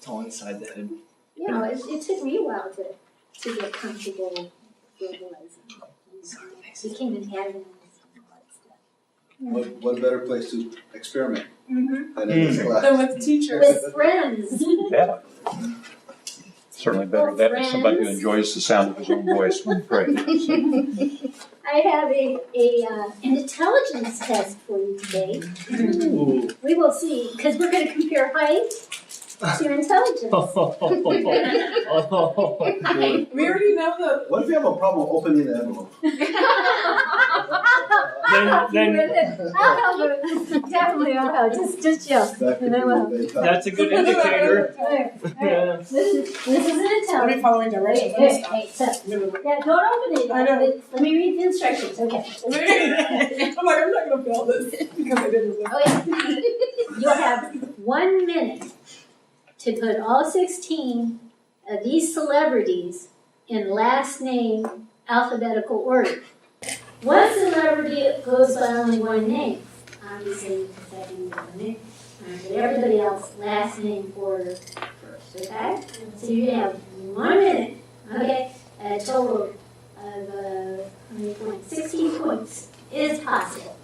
all inside the head. You know, it took me a while to get comfortable verbalizing. Became an admin. What better place to experiment Mm-hmm. than in this class? Than with teachers. With friends. Yeah. Certainly better that than somebody who enjoys the sound of his own voice when praying. I have an intelligence test for you today. Ooh. We will see, because we're going to compare height to intelligence. We already know the. What if you have a problem opening the envelope? I'll help you. Definitely I'll help. Just chill. That could be very tough. That's a good indicator. Yeah. This is an intelligence. Are we following directions? Hey, so, yeah, don't open it. I know. Let me read the instructions. Okay. I'm like, I'm not gonna fail this because I didn't listen. Okay. You'll have 1 minute to put all 16 of these celebrities in last name alphabetical order. One celebrity goes by only one name. Obviously, second name. But everybody else last name order first, okay? So you have 1 minute, okay? A total of how many points? 16 points is possible.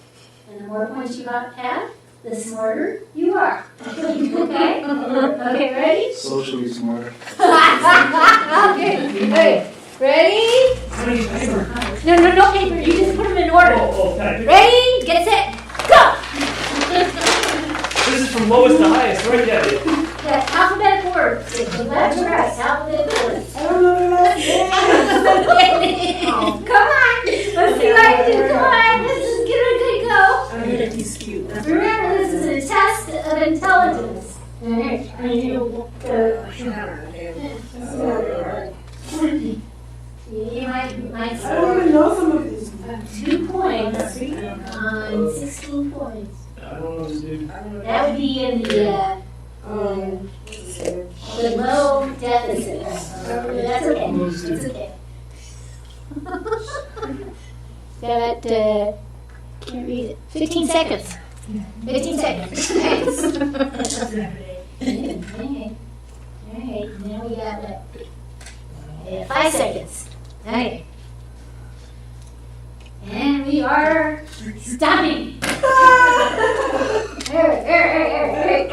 And the more points you have, the smarter you are. Okay? Okay, ready? Socially smart. Okay, ready? No paper. You just put them in order. Okay. Ready? Get set. Go! This is from lowest to highest, right? Yeah. The alphabetical order. The left to right. Alphabetical order. I don't know the last name. Come on. Let's see what I do. Come on. Let's just give it a good go. I know that he's cute. Remember, this is a test of intelligence. Alright. You might I don't score even know some of these. 2 points on 16 points. I don't know this dude. That would be in the low deficit. That's okay. It's okay. Got, can't read it. 15 seconds. 15 seconds. Okay. Alright, now we got what? 5 seconds. Okay. And we are stopping.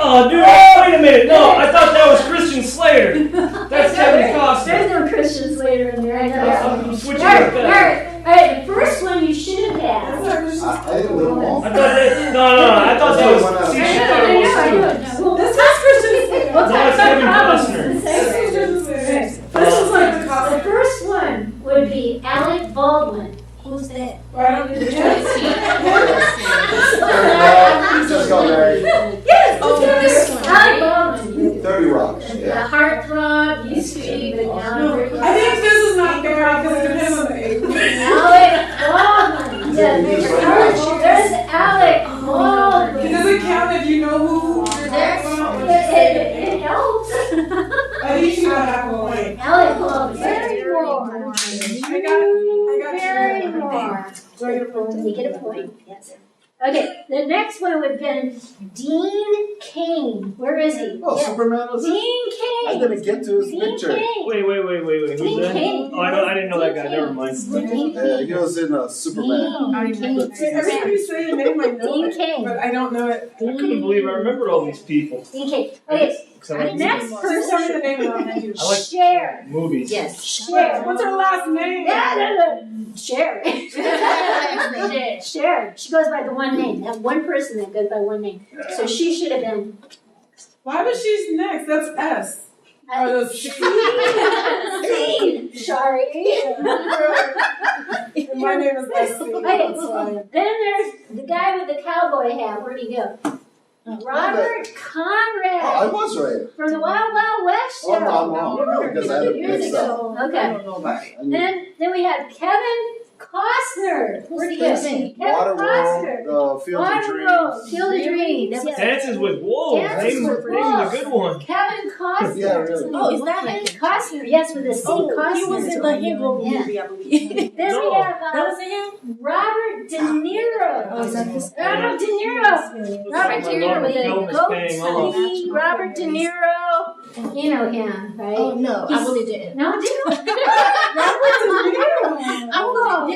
Oh, dude, wait a minute. No, I thought that was Christian Slater. That's Kevin Costner. There's no Christian Slater in there. I know. I'm switching it back. Alright, the first one you should have had. I didn't know them all. I thought that, no, I thought that was, see, she thought it was too. This is Christian Slater. We'll No, talk it's about Kevin problems Costner. in a This is second. Christian Slater. This is like the The costume. first one would be Alec Baldwin. Who's that? I don't need to He just got married. Yes, Oh, this one. Alec Baldwin. 30 Rocks. The Yeah. heartthrob used to be, but now I think this is not fair because it depends on the age. Alec Baldwin. Yeah, there's Alec Baldwin. It doesn't count if you know who you're talking about. It helps. I think you got half a point. Alec Baldwin. Very more. I got Very you. more. Do I get a point? You get a point. Yes. Okay, the next one would have been Dean Cain. Where is he? Oh, Yeah. Superman was. Dean I Cain. didn't get to his Dean picture. Cain. Wait, who's Dean that? Cain. Oh, I didn't know that guy, never mind. Dean Cain. He was in Superman. Dean Cain. See, every time you say a name, I know Dean it, Cain. but I don't know it. I couldn't believe I remembered all these people. Dean Cain. Okay, Because I like next Just tell me the person. name and I'll hand you. I like Cher. movies. Yes. Cher. What's her last name? Yeah, Cher. Cher. She goes by the one name. That one person that goes by one name. So she should have been. Why was she's next? That's S. Or the C. Sorry. And my name is S. Then there's the guy with the cowboy hat. Where'd he go? Robert Conrad Oh, I was right. from the Wild Wild West show. Oh, no, because I had it Years mixed up. ago. I Okay. don't know about it. Then we have Kevin Costner. Where'd he go? Who's he? Kevin Costner. Waterworld, Field of Waterworld, Field of Dreams. Really? Yes. Dances with Wolves. Dances Name with the Wolves. good one. Kevin Costner. Yeah, really. Oh, is that him? Costner, yes, with a C. Oh, Costner. he was in the Hero Yeah. movie, I believe. Then No. we have That was him? Robert De Niro. Oh, is that this? Robert De Niro. Robert De Niro with Film a is paying off. goatee. Robert De Niro. You know him, right? Oh no, I really didn't. No, do you? I really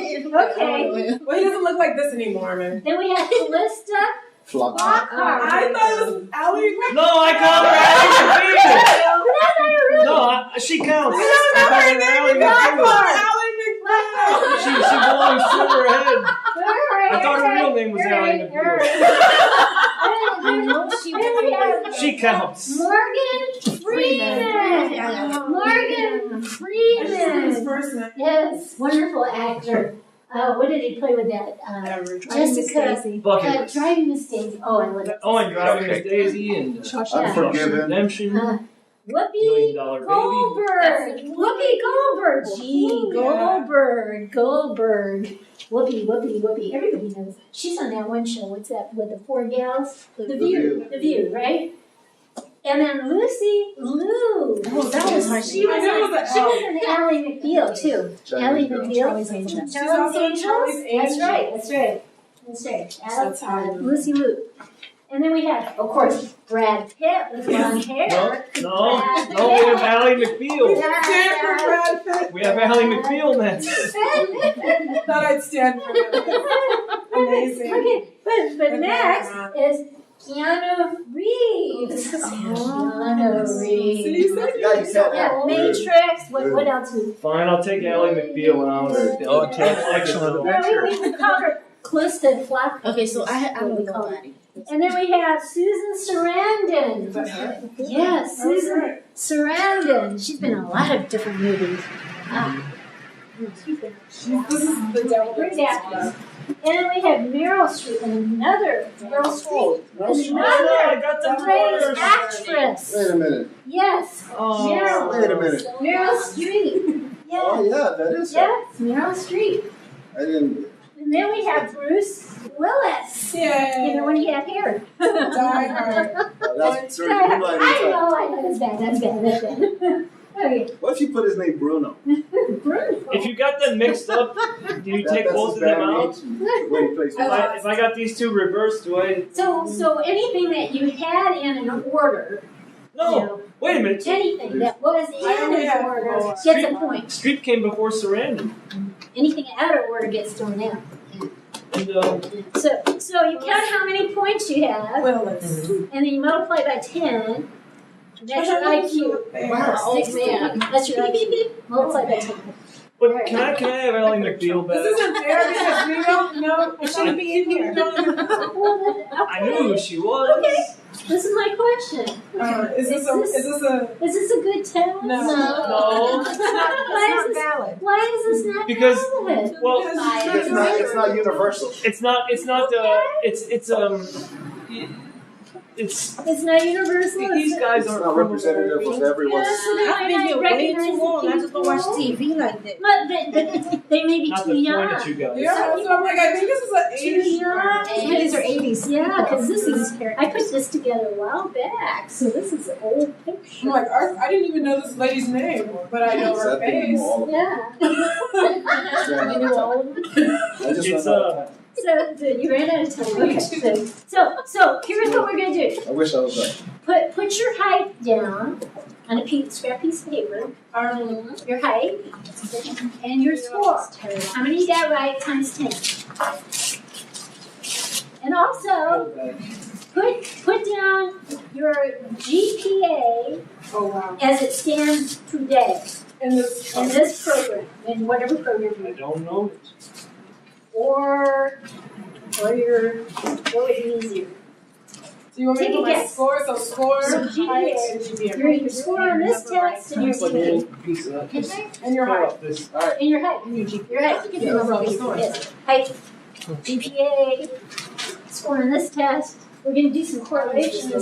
didn't. Okay. Well, he doesn't look like this anymore, man. Then we have Callista Flock. Flockhart. I thought it was Allie. No, I called her Allie McBeal. That's not her real No, she counts. I I don't know called her her name. Allie I McBeal. call her Allie McBeal. She belongs to her head. Alright, I thought her alright, real name was alright, Allie McBeal. I know she was. She counts. Morgan Freeman. Morgan I just said Freeman. his first name. Yes, wonderful actor. What did he play with that? Jessica. Bucket. Driving Miss Daisy. Oh, I love it. Oh, and Driving Miss Daisy and Unforgiven. Redemption. Whoopi $1 Million Goldberg. Whoopi Goldberg. Gee, Goldberg. Whoopi. Everybody knows. She's on that one show. What's that? With the four gals? The View, right? And then Lucy Liu. Oh, that was hard. She was I know it was in Ally McBeal too. Ally McBeal. Charlie's Angels. She's also in Charlie's That's Angels. right. That's how Lucy Liu. And then we have, of course, Brad Pitt with long hair. No, we have Allie McBeal. Stand for Brad Pitt. We have Allie McBeal next. Thought I'd stand for him. Amazing. Okay, but Okay, next wow. is Keanu Reeves. Keanu So Reeves. you said Yeah, you said Yeah, that. Matrix. What else? Fine, I'll take Allie McBeal out. Oh, excellent adventure. We call her Callista Flockhart. Okay, so I'm gonna go call her. Maddie. And then we have Susan Sarandon. Yes, Susan Sarandon. She's been in a lot of different movies. She's been This is the devil. great actress. And then we have Meryl Streep, another Meryl Streep, I got the great numbers. actress. Wait a minute. Yes, Oh. Wait a minute. Meryl Streep. Oh, Yes, yeah, that is her. yes, Meryl Streep. I didn't. And then we have Bruce Willis. Yay. You know when he had hair. Die Hard. Oh, that's through I Moonlight inside. know, that's bad. Okay, What if you put his name Bruno? Bruce. If you got them mixed up, do you take That's both his of them bad out? name. When he plays If I got these two reversed, do I? So anything that you had in an order, No. Wait a minute. anything that was I in only an have order four. gets a point. Streep came before Sarandon. Anything out of order gets thrown out. And So you count how many points you have, Willis. and then you multiply by 10. That's your IQ. Wow, 60. That's your IQ. Multiply by 10. but can I have Allie McBeal back? This isn't fair because we don't know. It shouldn't be in here. Well, then, I knew who she was. Okay. This is my question. Is this Is this a good test? No. No. Why is this valid? Why is this not Because- valid? Well, It's not universal. it's not. It's It's not universal. These guys It's aren't not representative of everyone's. Yeah, so then I've been why here not way recognize too long. I just don't watch people? TV like that. But they may be not too the young. point at you guys. Yeah, so I'm like, I think this is an Too 80s. young. These are 80s. Yeah, because this is. I put this together a while back, so this is an old I'm picture. like, I didn't even know this lady's name, but I know her That thing, face. all of it. Yeah. I You knew all of them. just It's ran out of time. So you ran out of time. Okay. So here's what we're gonna do. I wish I was there. Put your height down on a scrap piece of paper. Your height and your score. How many you got right times 10. And also put down your GPA Oh wow. as it stands today In this. in this program, in whatever program I you're don't know it. or what would be easier. Do you want me Take to a put my guess. score? So score, So height, GPA. and GPA. Your score on this test and your It's like a little GPA. piece of that. And your height. This. And your height. Your height. Yeah, that's what I'm doing. Yes. Height, GPA, score on this test. We're going to do some correlations.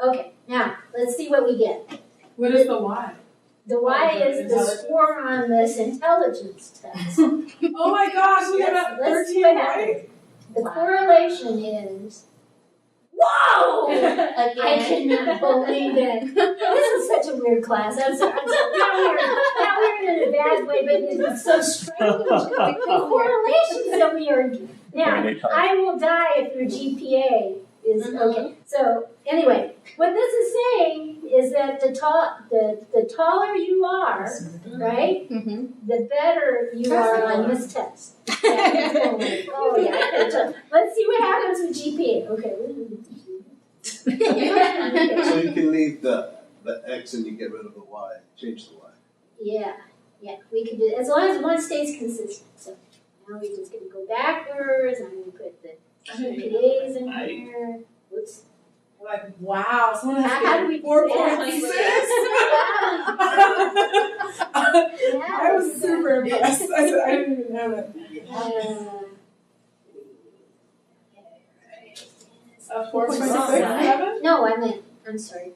Okay, now let's see what we get. What is the Y? The Y is the score on this intelligence test. Oh my gosh, we got a Let's see 13 what right? happens. The correlation is. Whoa! I cannot believe it. This is such a weird class. I'm sorry. Not weird in a bad way, but it's so strange. The correlation's so weird. Now, I will die if your GPA is okay. So anyway, what this is saying is that the taller you are, right, the better you are on this test. Oh yeah, I can tell. Let's see what happens with GPA. Okay. So you can leave the X and you get rid of the Y, change the Y. Yeah, we can do it as long as one stays consistent. So now we're just gonna go backwards. I'm gonna put the GPAs in here. Whoops. Like, wow, someone How do has we do 4.6. I was super impressed. I said, I didn't even know it. 4.67? No, I'm sorry.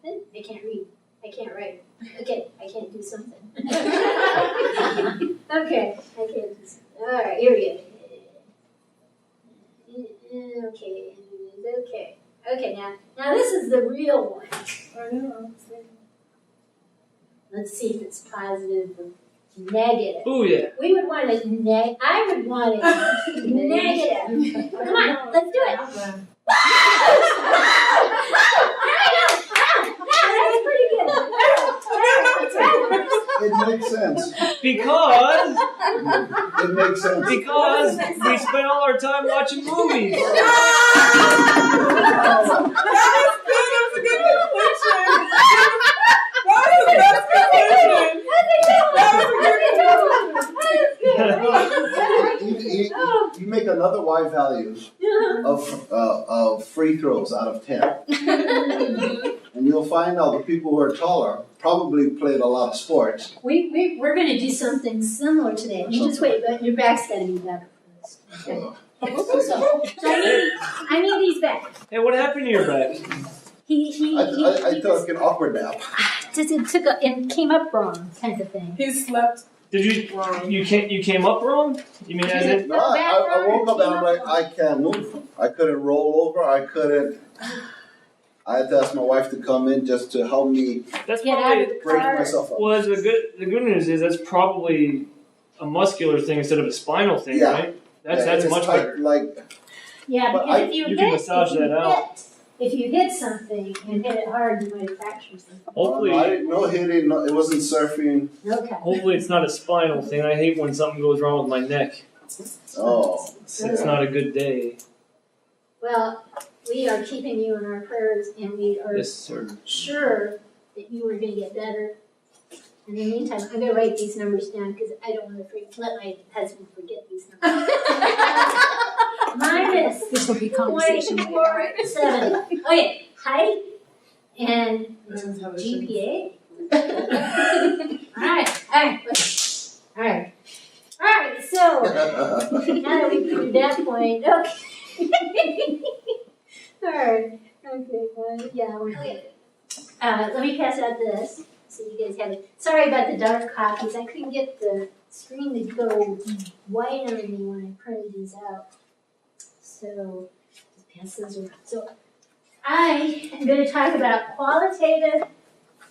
I can't read. I can't write. Okay, I can't do something. Okay, I can't do something. Alright, here we go. Okay. Okay, now this is the real one. I know. Let's see if it's positive or negative. Oh yeah. We would want it I would want it negative. Come on, let's do it. That's pretty good. It makes sense. Because It makes sense. we spent all our time watching movies. You make another Y value of free throws out of 10. And you'll find out the people who are taller probably played a lot of sports. We're going to do something similar today. You just wait, but your back's got to be better for this. Okay. So I need these back. Hey, what happened to your back? I took an awkward nap. It came up wrong, kind of thing. He slept. Did you came up wrong? You mean as in? No, I woke up and I'm like, I can't move. I couldn't roll over. I had to ask my wife to come in just to help me That's Get out of probably. the break car. myself up. Well, the good news is that's probably a muscular thing instead of a spinal thing, Yeah. right? That's it's much tight, better. like, Yeah, But because if you you can massage that out. if you hit something and hit it hard, you might fracture something. Hopefully, no hitting, no, it wasn't surfing. Okay. hopefully it's not a spinal thing. I hate when something goes wrong with my neck. Oh. It's not a good day. Well, we are keeping you in our prayers, and we are Yes, sir. sure that you are going to get better. In the meantime, I'm going to write these numbers down because I don't want to let my husband forget these numbers. Minus This will be conversation. 24.7. Okay, height and GPA. All right. So now that we've figured that point, okay. All right. Okay. Yeah. Okay. Let me pass out this so you guys have it. Sorry about the dark copies. I couldn't get the screen to go white on me when I printed these out. So just pass those around. So I am going to talk about qualitative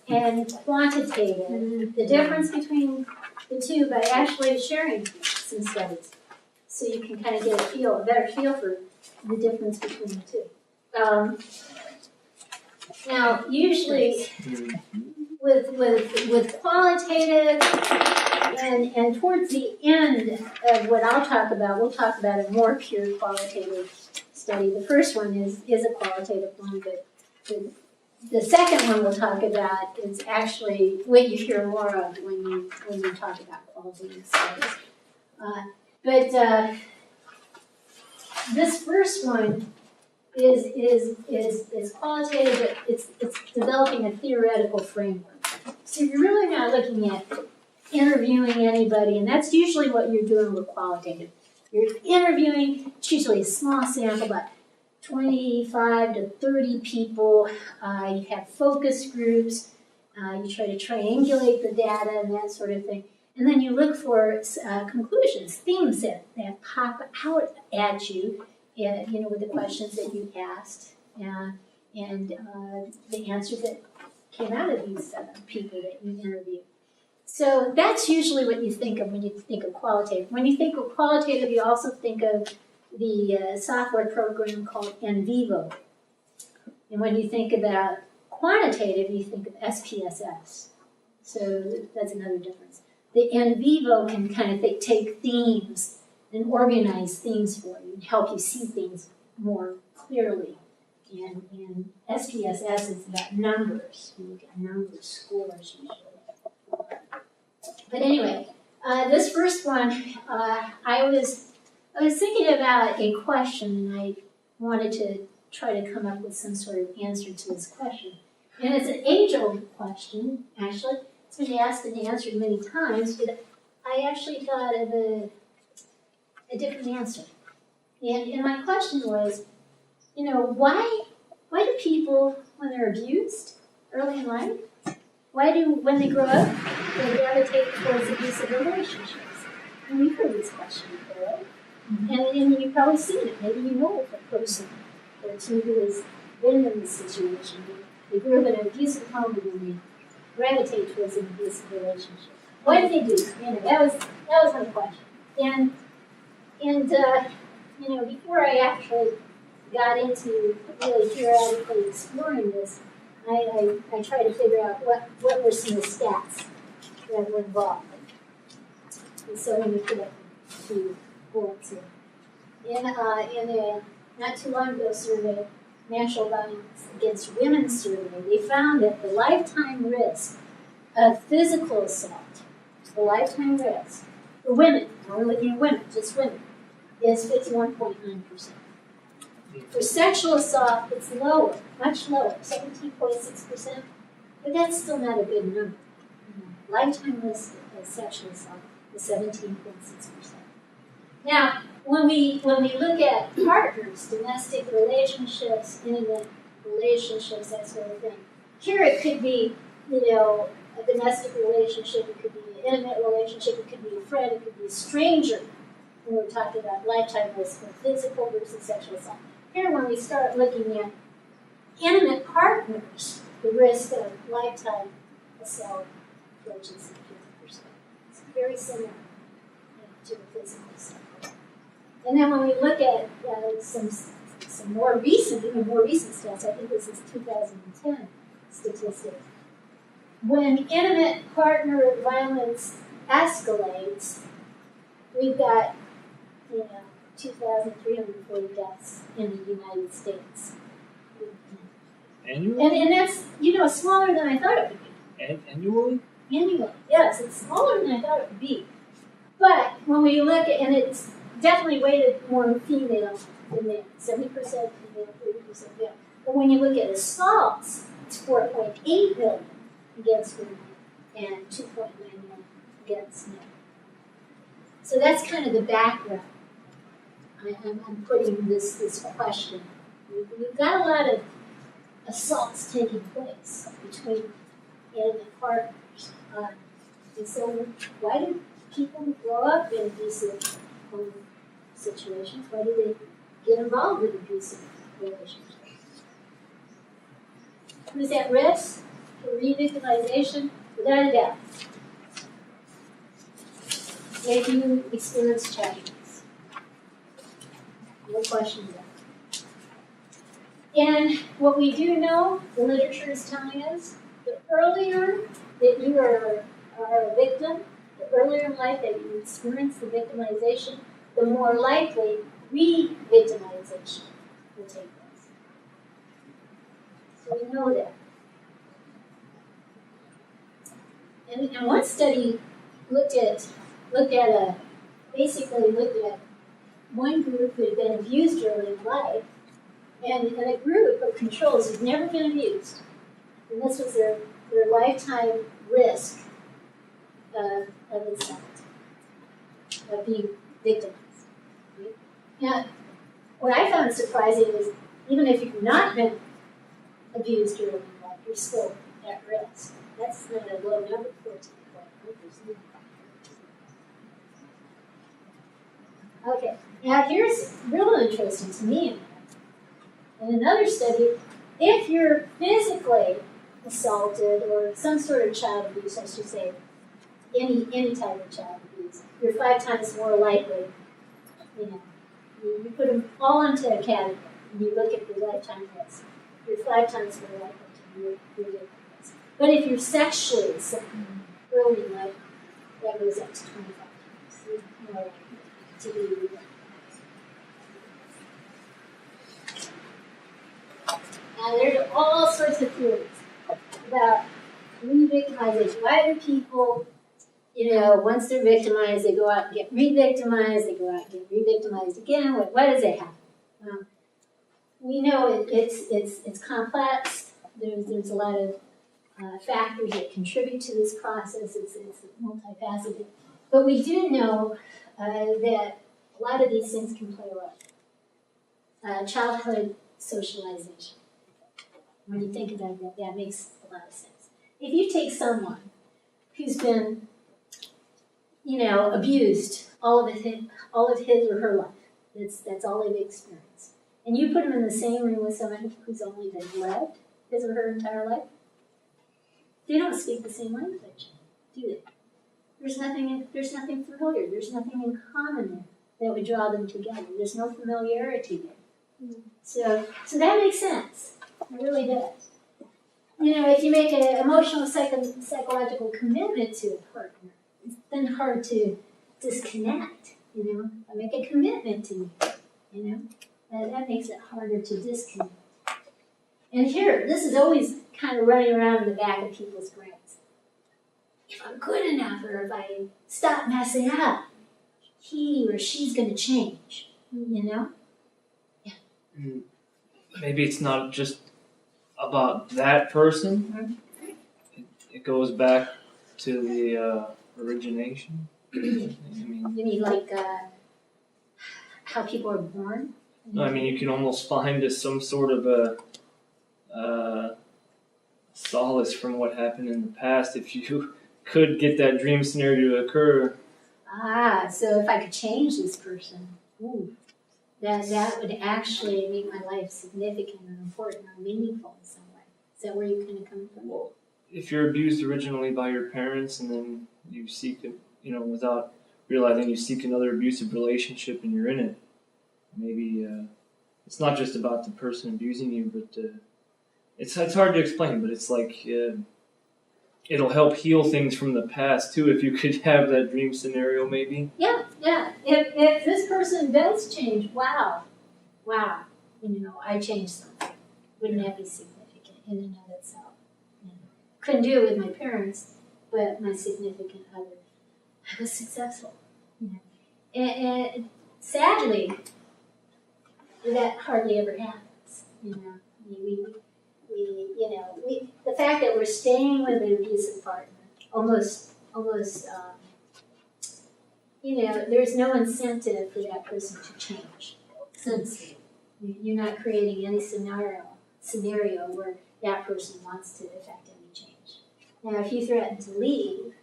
and quantitative, the difference between the two by actually sharing some studies. So you can kind of get a better feel for the difference between the two. Now, usually with qualitative and towards the end of what I'll talk about, we'll talk about a more pure qualitative study. The first one is a qualitative one, but the second one we'll talk about is actually what you hear more of when you talk about qualitative studies. But this first one is qualitative, but it's developing a theoretical framework. So you're really not looking at interviewing anybody, and that's usually what you're doing with qualitative. You're interviewing, it's usually a small sample, about 25 to 30 people. You have focus groups. You try to triangulate the data and that sort of thing. And then you look for conclusions, themes that pop out at you, with the questions that you asked and the answers that came out of these people that you interviewed. So that's usually what you think of when you think of qualitative. When you think of qualitative, you also think of the software program called NVivo. And when you think about quantitative, you think of SPSS. So that's another difference. The in vivo can kind of take themes and organize things for you and help you see things more clearly. And SPSS is about numbers. You look at numbers, scores usually. But anyway, this first one, I was thinking about a question, and I wanted to try to come up with some sort of answer to this question. And it's an age-old question, actually. It's been asked and answered many times, but I actually thought of a different answer. And my question was, why do people, when they're abused early in life, when they grow up, they gravitate towards abusive relationships? And we've heard this question before, right? And you've probably seen it. Maybe you know a person or two who has been in this situation. They grew up in an abusive home and they gravitate towards an abusive relationship. What did they do? That was my question. And before I actually got into really theoretically exploring this, I tried to figure out what were some of the stats that were involved. And so let me put up a few bullets here. In a not too long ago survey, National Violence Against Women survey, they found that the lifetime risk of physical assault, the lifetime risk for women, we're looking at women, just women, is 51.9%. For sexual assault, it's lower, much lower, 17.6%, but that's still not a good number. Lifetime risk of sexual assault is 17.6%. Now, when we look at partners, domestic relationships, intimate relationships, that sort of thing, here it could be, a domestic relationship, it could be an intimate relationship, it could be a friend, it could be a stranger. When we're talking about lifetime risk of physical versus sexual assault. Here, when we start looking at intimate partners, the risk of lifetime assault approaches 50%. It's very similar to the physical assault. And then when we look at some more recent, even more recent stats, I think this is 2010 statistics, when intimate partner violence escalates, we've got 2,340 deaths in the United States. Annually? And that's, smaller than I thought it would be. Annually? Annually, yes, it's smaller than I thought it would be. But when we look at, and it's definitely weighted more female than male, 70% female, 30% male. But when you look at assaults, it's 4.8 million against women and 2.9 million against men. So that's kind of the background. I'm putting this question. We've got a lot of assaults taking place between intimate partners. And so why do people grow up in abusive home situations? Why do they get involved in abusive relationships? Who's at risk for re-victimization? Without a doubt. If you experience challenges. No question about it. And what we do know, the literature is telling us, the earlier that you are a victim, the earlier in life that you experience the victimization, the more likely re-victimization will take place. So we know that. And one study looked at one group who had been abused early in life, and a group of controls who'd never been abused. And this was their lifetime risk of assault, of being victimized. Right? Now, what I found surprising is even if you've not been abused early in life, you're still at risk. That's not a low number, 14.1%. Okay, now here's real interesting to me. In another study, if you're physically assaulted or some sort of child abuse, I should say, any type of child abuse, you're 5 times more likely, you put them all into a category and you look at the lifetime risk. you're 5 times more likely to be victimized. But if you're sexually assaulted early in life, that goes up to 25 times. So you're more likely to be victimized. Now, there's all sorts of theories about re-victimization. Why do people, once they're victimized, they go out and get re-victimized, they go out and get re-victimized again? Why does it happen? Well, we know it's complex. There's a lot of factors that contribute to this process. It's multifaceted. But we do know that a lot of these things can play a role. Childhood socialization. When you think about that, that makes a lot of sense. If you take someone who's been, abused all of his or her life, that's all they've experienced, and you put them in the same room with someone who's only been loved his or her entire life, they don't speak the same language, do they? There's nothing familiar. There's nothing in common there that would draw them together. There's no familiarity there. So that makes sense. It really does. If you make an emotional, psychological commitment to a partner, it's then hard to disconnect. I make a commitment to you. That makes it harder to disconnect. And here, this is always kind of running around in the back of people's brains. If I'm good enough, or if I stop messing up, he or she's going to change. Yeah. Maybe it's not just about that person. It goes back to the origination. You mean like how people are born? No, you can almost find some sort of a solace from what happened in the past if you could get that dream scenario to occur. So if I could change this person, that would actually make my life significant or important or meaningful in some way. Is that where you're kind of coming from? Well, if you're abused originally by your parents and then you seek, without realizing you seek another abusive relationship and you're in it, maybe it's not just about the person abusing you, but it's hard to explain, but it's like it'll help heal things from the past too if you could have that dream scenario maybe. Yeah. If this person does change, wow, I changed something. Wouldn't that be significant in and of itself? Couldn't do it with my parents, but my significant other, I was successful. And sadly, that hardly ever happens. The fact that we're staying with an abusive partner, almost, there's no incentive for that person to change. Since you're not creating any scenario where that person wants to effect any change. Now, if you threaten to leave,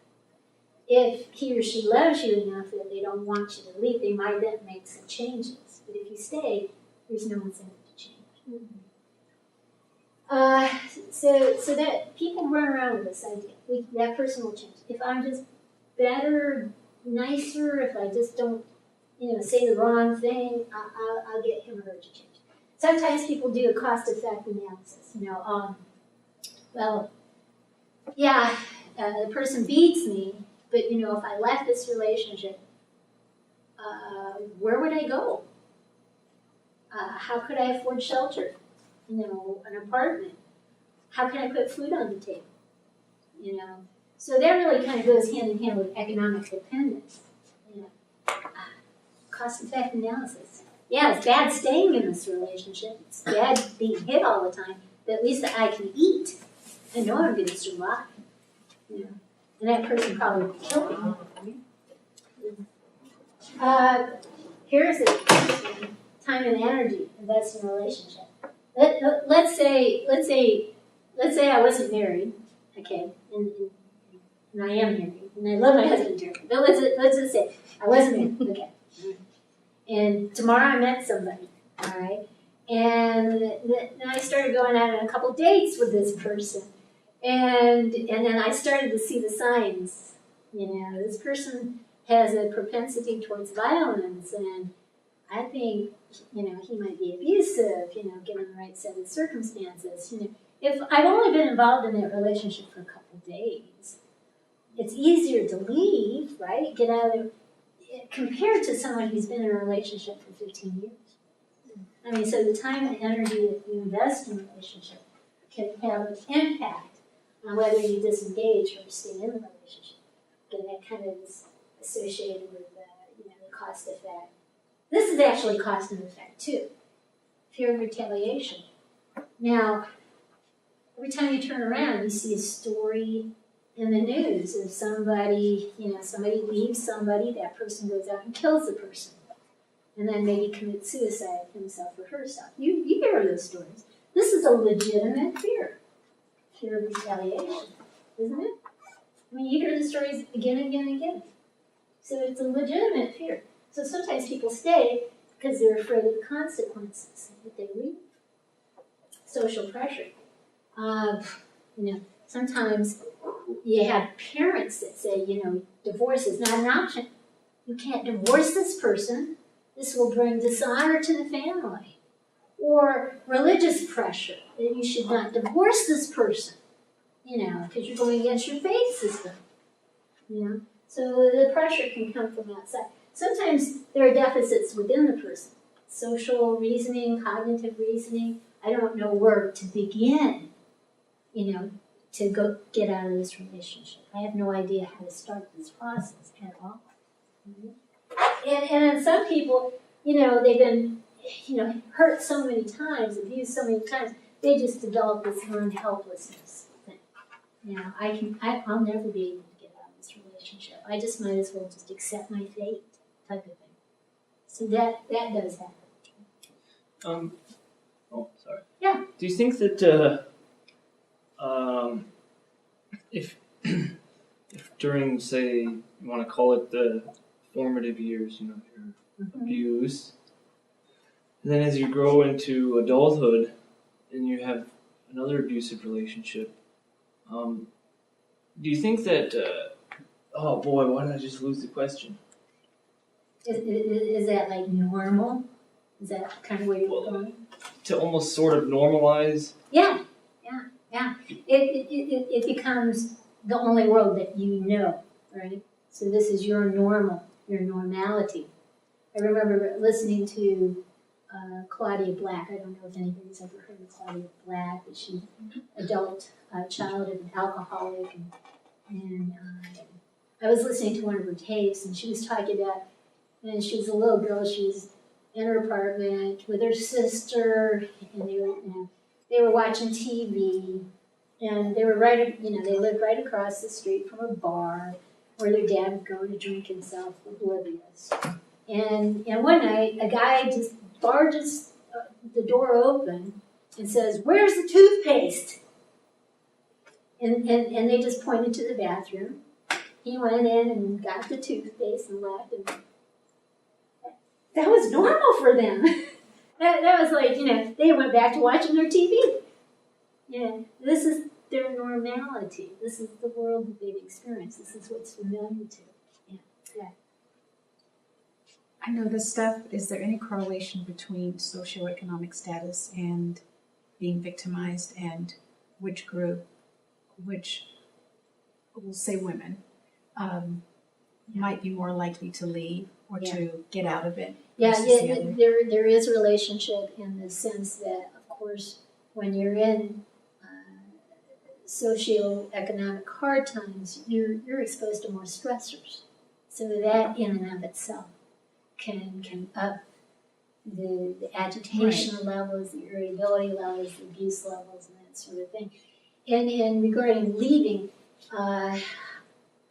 if he or she loves you enough that they don't want you to leave, they might then make some changes. But if you stay, there's no incentive to change. So that people run around with this idea, that person will change. If I'm just better, nicer, if I just don't, say the wrong thing, I'll get him or her to change. Sometimes people do a cost-effect analysis. The person beats me, but if I left this relationship, where would I go? How could I afford shelter? An apartment. How can I put food on the table? So that really kind of goes hand in hand with economic dependence. Cost-effect analysis. Yeah, it's bad staying in this relationship. It's bad being hit all the time, but at least I can eat. I know I'm going to survive. And that person probably would kill me. Here's it. Time and energy invested in a relationship. Let's say I wasn't married, okay, and I am married, and I love my husband dearly. But let's just say I wasn't married, okay. And tomorrow I met somebody, all right, and then I started going out on a couple dates with this person, and then I started to see the signs. This person has a propensity towards violence, and I think, he might be abusive, given the right set of circumstances. If I've only been involved in that relationship for a couple of days, it's easier to leave, right? Get out of it, compared to someone who's been in a relationship for 15 years. I mean, so the time and energy that you invest in a relationship can have an impact on whether you disengage or stay in the relationship. And that kind of is associated with the cost effect. This is actually cost and effect too. Fear of retaliation. Now, every time you turn around, you see a story in the news of somebody, somebody leaves somebody, that person goes out and kills the person. And then maybe commits suicide himself or herself. You hear those stories. This is a legitimate fear of retaliation, isn't it? I mean, you hear the stories again and again and again. So it's a legitimate fear. So sometimes people stay because they're afraid of the consequences that they leave. Social pressure. Sometimes you have parents that say, divorce is not an option. You can't divorce this person. This will bring dishonor to the family. Or religious pressure, that you should not divorce this person, because you're going against your faith system. So the pressure can come from outside. Sometimes there are deficits within the person. Social reasoning, cognitive reasoning. I don't know where to begin, to go get out of this relationship. I have no idea how to start this process at all. And some people, they've been, hurt so many times, abused so many times, they just develop this learned helplessness thing. I'll never be able to get out of this relationship. I just might as well just accept my fate, type of thing. So that does happen. Sorry. Yeah. Do you think that if during, say, you want to call it the formative years, you're abused, and then as you grow into adulthood and you have another abusive relationship, do you think that, oh boy, why did I just lose the question? Is that like normal? Is that kind of where you're going? To almost sort of normalize? Yeah. It becomes the only world that you know, right? So this is your normal, your normality. I remember listening to Claudia Black. I don't know if anybody's ever heard of Claudia Black, but she's an adult child of an alcoholic. And I was listening to one of her tapes, and she was talking about, and she was a little girl, she was in her apartment with her sister, and they were watching TV, and they were they lived right across the street from a bar where their dad would go to drink himself, oblivious. And one night, a guy just barges the door open and says, "Where's the toothpaste?" And they just pointed to the bathroom. He went in and got the toothpaste and left, and that was normal for them. that was like, they went back to watching their TV. This is their normality. This is the world that they've experienced. This is what's familiar to them. Yeah. I know this stuff. Is there any correlation between socioeconomic status and being victimized, and which group, which we'll say women, might be more likely to leave or to get out of it? There is a relationship in the sense that, of course, when you're in socioeconomic hard times, you're exposed to more stressors. So that in and of itself can up the agitation levels, the irritability levels, the abuse levels, and that sort of thing. And regarding leaving, I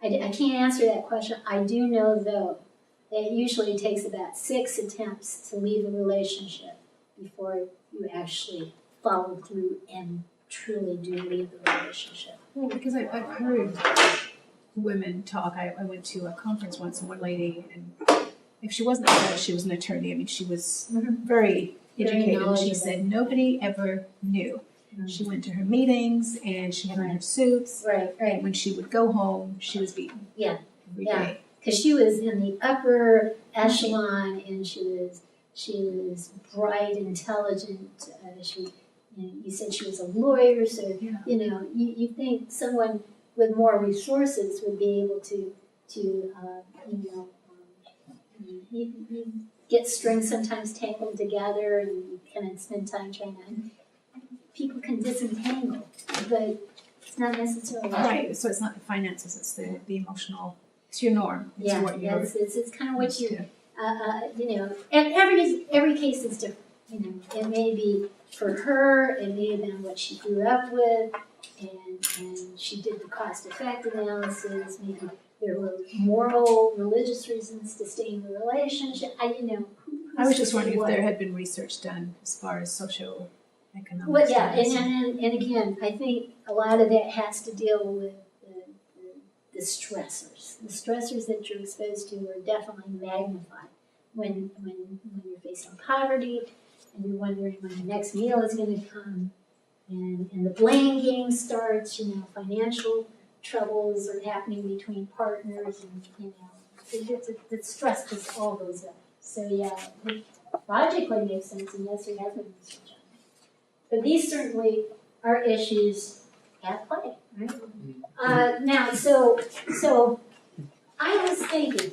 can't answer that question. I do know, though, that it usually takes about 6 attempts to leave a relationship before you actually follow through and truly do leave the relationship. Well, because I've heard women talk. I went to a conference once, and one lady, and if she wasn't a judge, she was an attorney. I mean, she was very educated. And she said nobody ever knew. She went to her meetings, and she had on her suits. Right. And when she would go home, she was beaten. Yeah. Every day. Because she was in the upper echelon, and she was she was bright, intelligent. You said she was a lawyer, so Yeah. you think someone with more resources would be able to you get strings sometimes tangled together, and you kind of spend time trying to. People can disentangle, but it's not necessarily Right, so it's not the finances, it's the emotional, it's your norm. It's Yeah, what you're it's kind of what used you to. and every case is different. It may be for her, it may have been what she grew up with, and she did the cost effect analysis. Maybe there were moral, religious reasons to stay in the relationship. I was just wondering if there had been research done as far as socioeconomic. Well, yeah, status. and again, I think a lot of that has to deal with the stressors. The stressors that you're exposed to are definitely magnified when you're facing poverty and you're wondering when the next meal is going to come, and the blame game starts. Financial troubles are happening between partners, and the stress just all goes up. So yeah, it logically makes sense, and yes, there has been research on it. But these certainly are issues at play, right? Now, so I was thinking,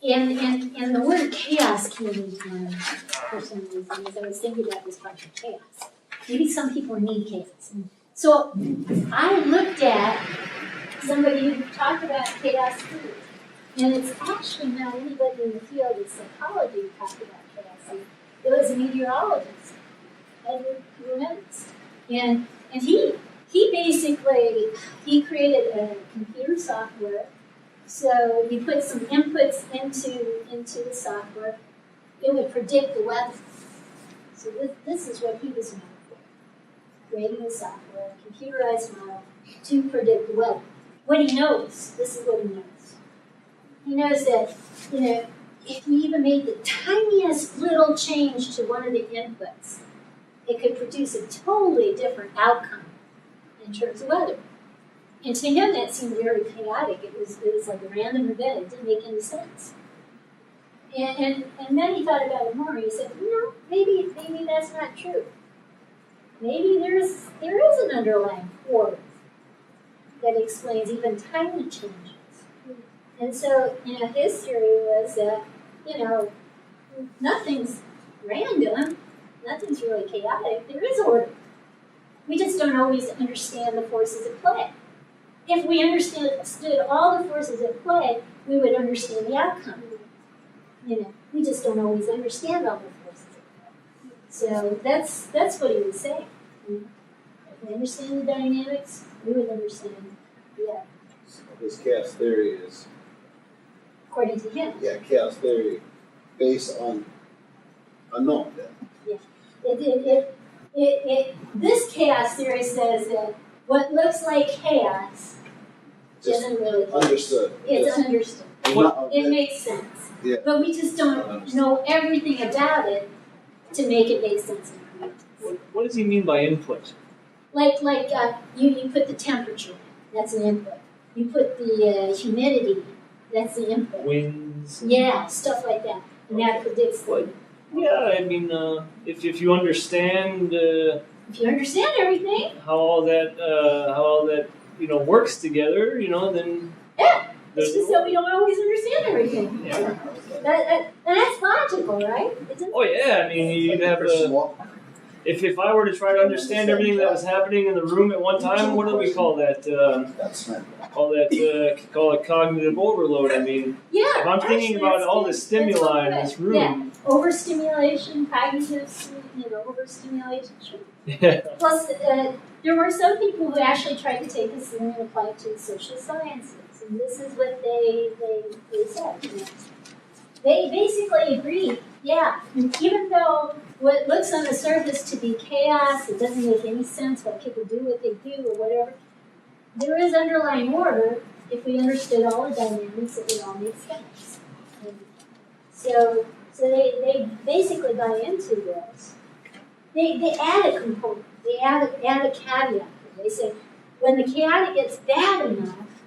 and the word chaos came into mind for some reason, as I was thinking about this bunch of chaos. Maybe some people need chaos. So I looked at somebody who talked about chaos theory, and it's actually not anybody in the field of psychology who talked about chaos theory. It was a meteorologist, Edward Lorenz, and he basically created a computer software. So you put some inputs into the software, it would predict the weather. So this is what he was known for, creating a software, a computerized model to predict the weather. What he knows, this is what he knows. He knows that, if you even made the tiniest little change to one of the inputs, it could produce a totally different outcome in terms of weather. And to him, that seemed very chaotic. It was like a random event. It didn't make any sense. And then he thought about it more. He said, maybe that's not true. Maybe there is an underlying force that explains even tiny changes. And so, his theory was that, nothing's random, nothing's really chaotic. There is order. We just don't always understand the forces at play. If we understood all the forces at play, we would understand the outcome. We just don't always understand all the forces at play. So that's what he was saying. If we understand the dynamics, we would understand the outcome. So his chaos theory is, According to him. chaos theory based on unknown then. This chaos theory says that what looks like chaos Just isn't really chaos. understood. It's understood. It makes sense. Yeah. But we just don't know everything about it to make it make sense. What does he mean by input? Like you put the temperature, that's an input. You put the humidity, that's the input. Winds? Yeah, stuff like that. And that predicts the. Yeah, I mean, if you understand If you understand everything, how all that works together, then yeah. there's It's just that we don't always understand everything. Yeah. And that's logical, right? Oh yeah, I mean you'd have if I were to try to understand everything that was happening in the room at one time, what do we call that? That's right. Call it cognitive overload. I mean, Yeah. if I'm thinking actually, about all the that's stimuli in correct. this room, Yeah. Overstimulation, cognitive, overstimulation. Sure. yeah. Plus, there were some people who actually tried to take this and apply it to the social sciences, and this is what they said. They basically agreed, even though what looks on the surface to be chaos, it doesn't make any sense why people do what they do or whatever, there is underlying order if we understood all the dynamics, it would all make sense. And so they basically buy into this. They add a component. They add a caveat. They say when the chaotic gets bad enough,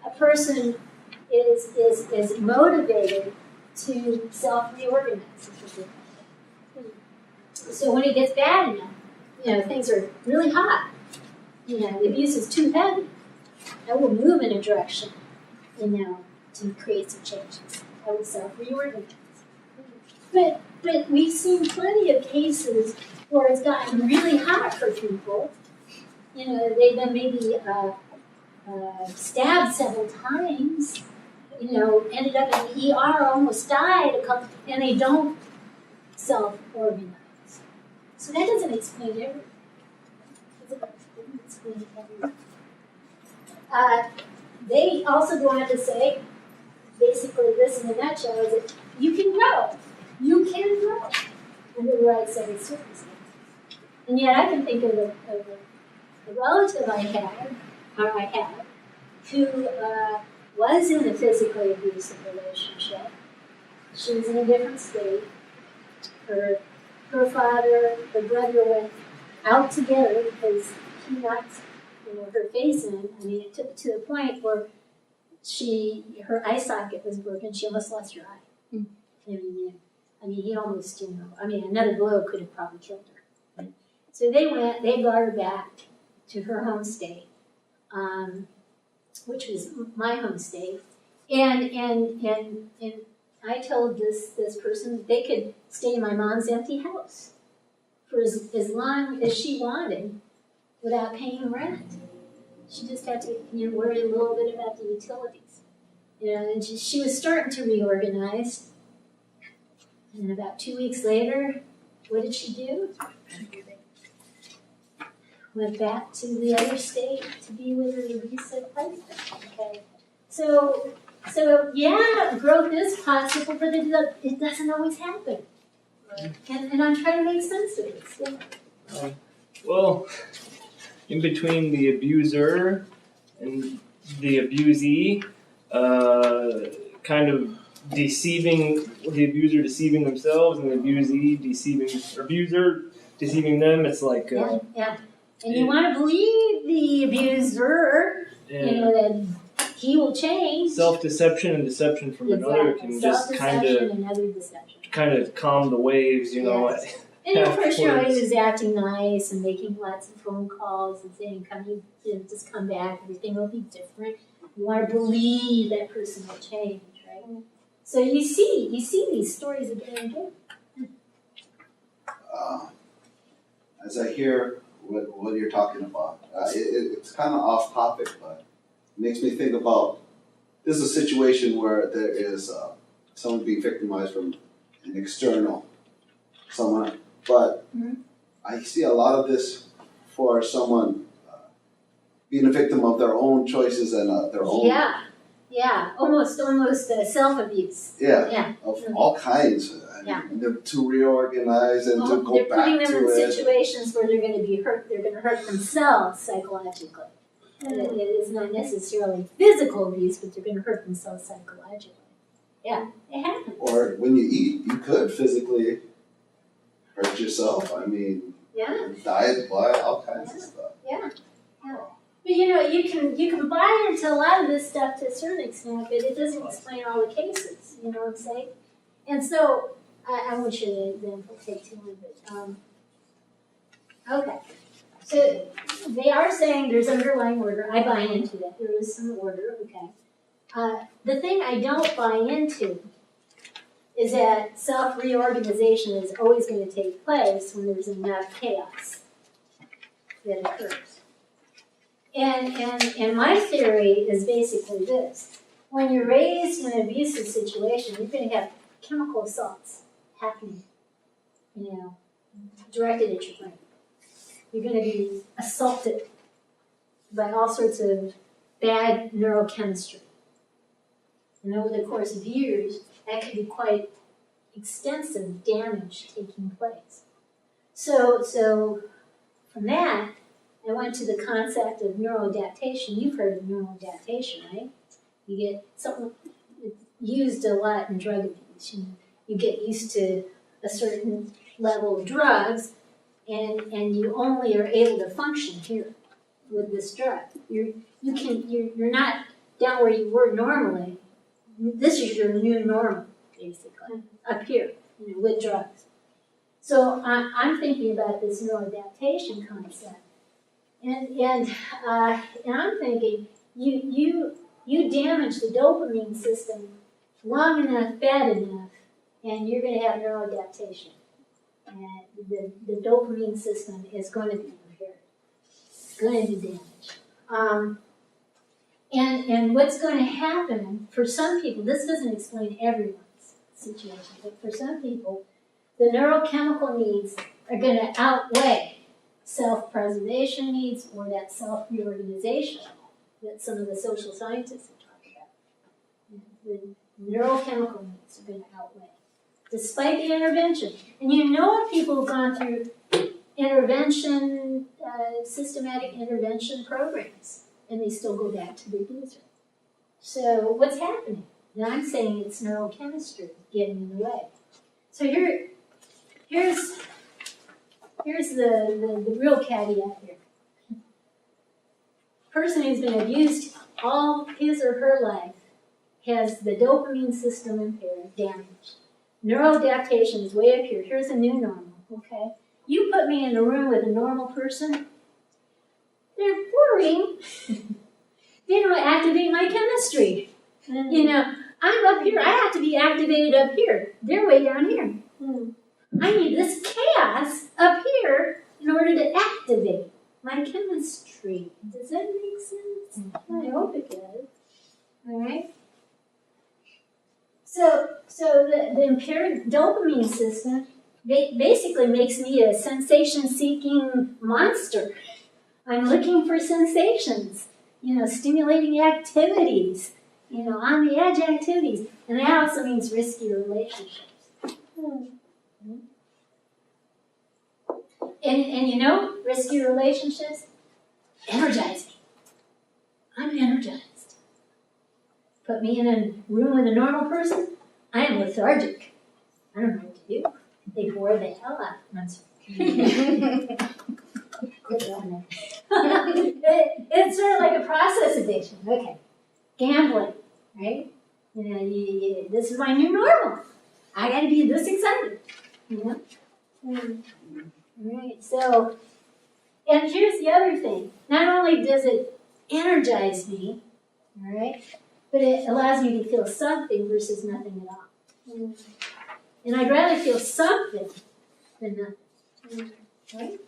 a person is motivated to self-reorganize. So when it gets bad enough, things are really hot, the abuse is too heavy, I will move in a direction, to create some changes. I will self-reorganize. But we've seen plenty of cases where it's gotten really hot for people. They've been maybe stabbed several times, ended up in the ER, almost died and they don't self-organize. So that doesn't explain everything. It doesn't explain everything. They also go on to say, basically this in a nutshell, is that you can grow. You can grow under the right set of circumstances. And yet I can think of a relative I have, who was in a physically abusive relationship. She was in a different state. Her father, her brother went out together because he knocked her face in. I mean, it took to the point where her eye socket was broken. She almost lost her eye. He almost, another blow could have probably killed her. So they brought her back to her home state, which was my home state. And I told this person they could stay in my mom's empty house for as long as she wanted without paying rent. She just had to worry a little bit about the utilities. And she was starting to reorganize. And about 2 weeks later, what did she do? Went back to the other state to be with her abusive husband. Okay, so yeah, growth is possible, but it doesn't always happen. And I'm trying to make sense of this. Yeah. Well, in between the abuser and the abusee, kind of deceiving the abuser, deceiving themselves, and the abusee abuser deceiving them. It's like yeah. And you want to believe the abuser, that he will change. Self-deception and deception from another can just kind of calm the waves, Yes. And of course, he was acting nice and making lots of phone calls and saying, just come back, everything will be different. You want to believe that person will change, right? So you see these stories again and again. As I hear what you're talking about, it's kind of off topic, but it makes me think about, this is a situation where there is someone being victimized from an external someone, but I see a lot of this for someone being a victim of their own choices and their own almost self-abuse. Of all kinds. They're to reorganize and to go back to it. They're putting them in situations where they're going to be hurt. They're going to hurt themselves psychologically. It is not necessarily physical abuse, but they're going to hurt themselves psychologically. Yeah, it happens. Or when you eat, you could physically hurt yourself. Diet, blood, all kinds of stuff. Yeah. But you can buy into a lot of this stuff to a certain extent, but it doesn't explain all the cases. You know what I'm saying? And so I won't show you an example, take too long, but okay. So they are saying there's underlying order. I buy into that. There is some order, okay. The thing I don't buy into is that self-reorganization is always going to take place when there's enough chaos that occurs. And my theory is basically this. When you're raised in an abusive situation, you're going to have chemical assaults happening, directed at your brain. You're going to be assaulted by all sorts of bad neurochemistry. And over the course of years, that could be quite extensive damage taking place. So from that, I went to the concept of neuroadaptation. You've heard of neuroadaptation, right? You get something used a lot in drug abuse. You get used to a certain level of drugs, and you only are able to function here with this drug. You're not down where you were normally. This is your new normal. basically, up here, with drugs. So I'm thinking about this neuroadaptation concept, and I'm thinking you damage the dopamine system long enough, bad enough, and you're going to have neuroadaptation. And the dopamine system is going to be impaired. It's going to be damaged. And what's going to happen for some people, this doesn't explain everyone's situation, but for some people, the neurochemical needs are going to outweigh self-preservation needs or that self-reorganization that some of the social scientists have talked about. The neurochemical needs are going to outweigh, despite the intervention. And people who've gone through intervention, systematic intervention programs, and they still go back to the abuser. So what's happening? Now I'm saying it's neurochemistry getting in the way. So here's the real caveat here. Person who's been abused all his or her life has the dopamine system impaired, damaged. Neuroadaptation is way up here. Here's a new normal, okay? You put me in a room with a normal person, they're boring. They don't activate my chemistry. I'm up here, I have to be activated up here. They're way down here. I need this chaos up here in order to activate my chemistry. Does that make sense? I hope it does. All right? So the impaired dopamine system basically makes me a sensation-seeking monster. I'm looking for sensations, stimulating activities, on the edge activities. And that also means risky relationships. And risky relationships energize me. I'm energized. Put me in a room with a normal person, I am lethargic. I don't know what to do. They bore the hell out of me. It's sort of like a process addiction. Okay. Gambling, right? This is my new normal. I got to be this excited. Right. So, and here's the other thing. Not only does it energize me, all right, but it allows me to feel something versus nothing at all. And I'd rather feel something than nothing. Right?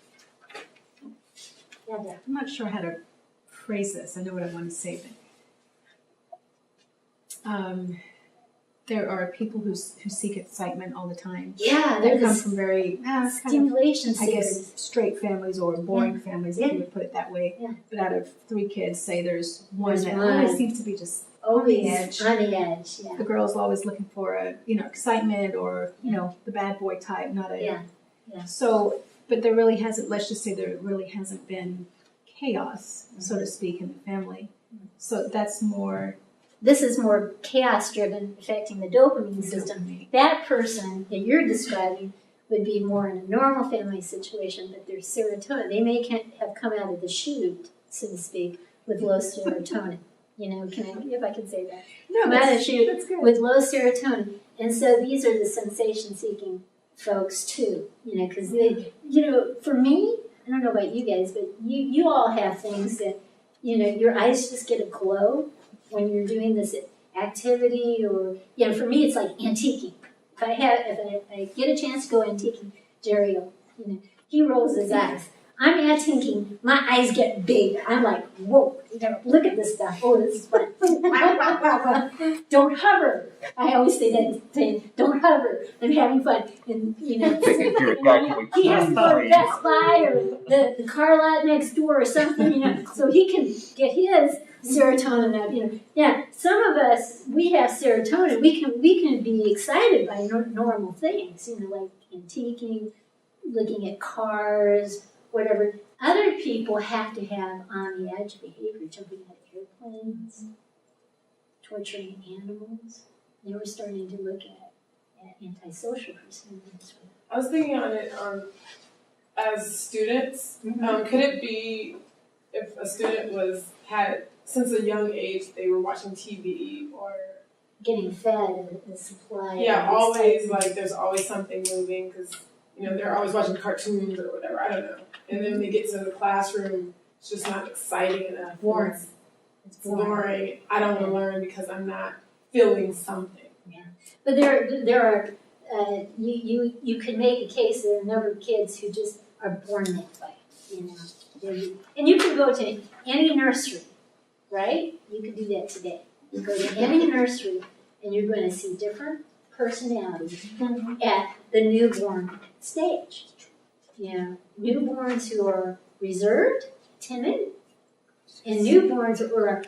Yeah, I'm not sure how to phrase this. I know what I want to say, but there are people who seek excitement all the time. Yeah, They they're come the from very stimulation I guess seekers. straight families or boring families, if you would put it that way. Yeah. But out of 3 kids, say there's one There's that one. always seems to be just Always edge. on the edge. Yeah. the girl's always looking for a excitement or the bad boy type, not a Yeah. So, but there really hasn't. Let's just say there really hasn't been chaos, so to speak, in the family. So that's more. This is more chaos-driven, affecting the dopamine system. That person that you're describing would be more in a normal family situation, but their serotonin, they may have come out of the chute, so to speak, with low serotonin. If I can say that. No, Come out of the chute that's good. with low serotonin. And so these are the sensation-seeking folks too, because they, for me, I don't know about you guys, but you all have things that, your eyes just get a glow when you're doing this activity, or for me it's like antiquing. If I get a chance to go antiquing, Jerry, he rolls his eyes. I'm antiquing, my eyes get big. I'm like, whoa, look at this stuff. Oh, this is fun. Don't hover. I always say that saying, don't hover. I'm having fun. And Taking to evacuate. he has to go to Best Buy or the car lot next door or something, so he can get his serotonin up, Yeah, some of us, we have serotonin. We can be excited by normal things, like antiquing, looking at cars, whatever. Other people have to have on the edge behavior, jumping out of airplanes, torturing animals. They were starting to look at antisocial personalities. I was thinking on it as students. Could it be if a student had since a young age they were watching TV or getting fed a supply. Yeah, of always excitement. like there's always something moving because they're always watching cartoons or whatever. I don't know. And then when they get to the classroom, it's just not exciting enough. Boring. It's boring. I don't want to learn because I'm not feeling something. But there are you could make a case that there are a number of kids who just are born that way, And you can go to any nursery, right? You can do that today. You go to any nursery and you're going to see different personalities at the newborn stage. Newborns who are reserved, timid, and newborns who are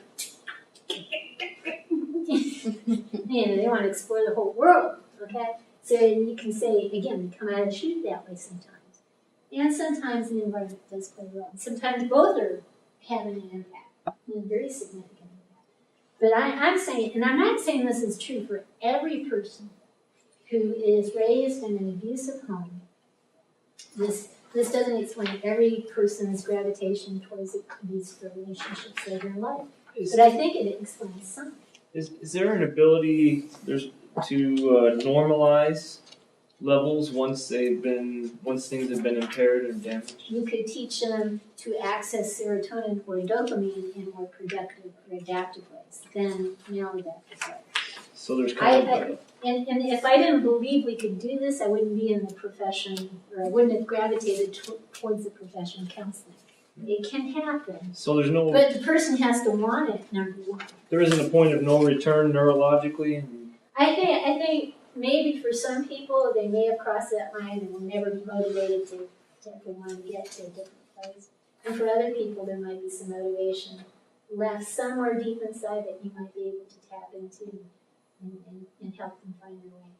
they want to explore the whole world, okay? So you can say, again, they come out of the chute that way sometimes. And sometimes the environment does play a role. Sometimes both are having an impact, a very significant impact. But I'm saying, and I'm not saying this is true for every person who is raised in an abusive home. This doesn't explain every person's gravitation towards abusive relationships later in life. But I think it explains some. Is there an ability to normalize levels once things have been impaired or damaged? You could teach them to access serotonin or dopamine in more productive or adaptive ways than maladaptive ways. So there's kind of And if I didn't believe we could do this, I wouldn't be in the profession, or I wouldn't have gravitated towards the profession of counseling. It can happen, so there's no but the person has to want it. Number one. there isn't a point of no return neurologically. I think maybe for some people they may have crossed that line and will never be motivated to want to get to a different place. And for other people, there might be some motivation left somewhere deep inside that you might be able to tap into and help them find their way.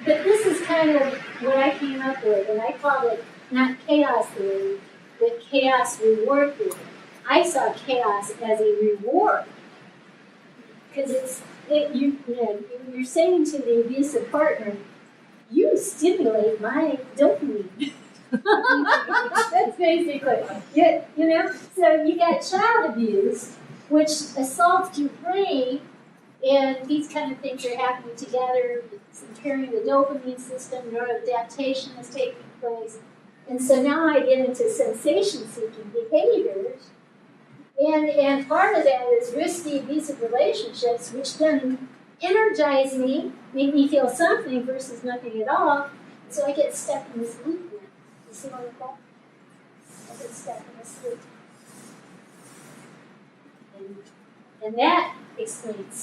But this is kind of what I came up with, and I called it not chaos theory, but chaos reward theory. I saw chaos as a reward because you're saying to the abusive partner, you stimulate my dopamine. That's basically So you got child abuse, which assaults your brain, and these kind of things are happening together. It's impairing the dopamine system, neuroadaptation is taking place. And so now I get into sensation-seeking behaviors, and part of that is risky abusive relationships, which then energize me, make me feel something versus nothing at all. So I get stuck in this loop now. You see what I'm talking? I get stuck in this loop. And that explains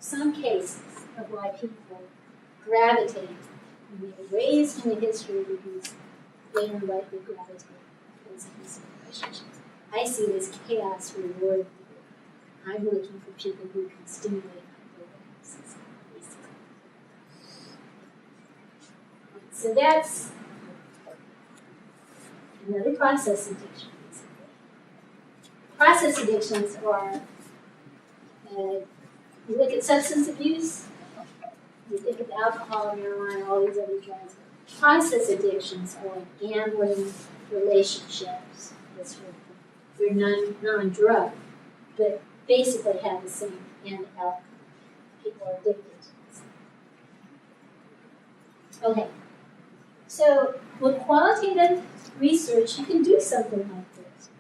some cases of why people gravitate when they're raised in the history of abuse, they are likely to gravitate towards abusive relationships. I see this chaos reward. I'm looking for people who can stimulate my dopamine system, basically. So that's another process addiction. Process addictions are, you look at substance abuse, you think of alcohol, marijuana, all these other drugs. Process addictions are gambling, relationships, this sort of thing. They're non-drug, but basically have the same end outcome. People are addicted to this. Okay, so with qualitative research, you can do something like this.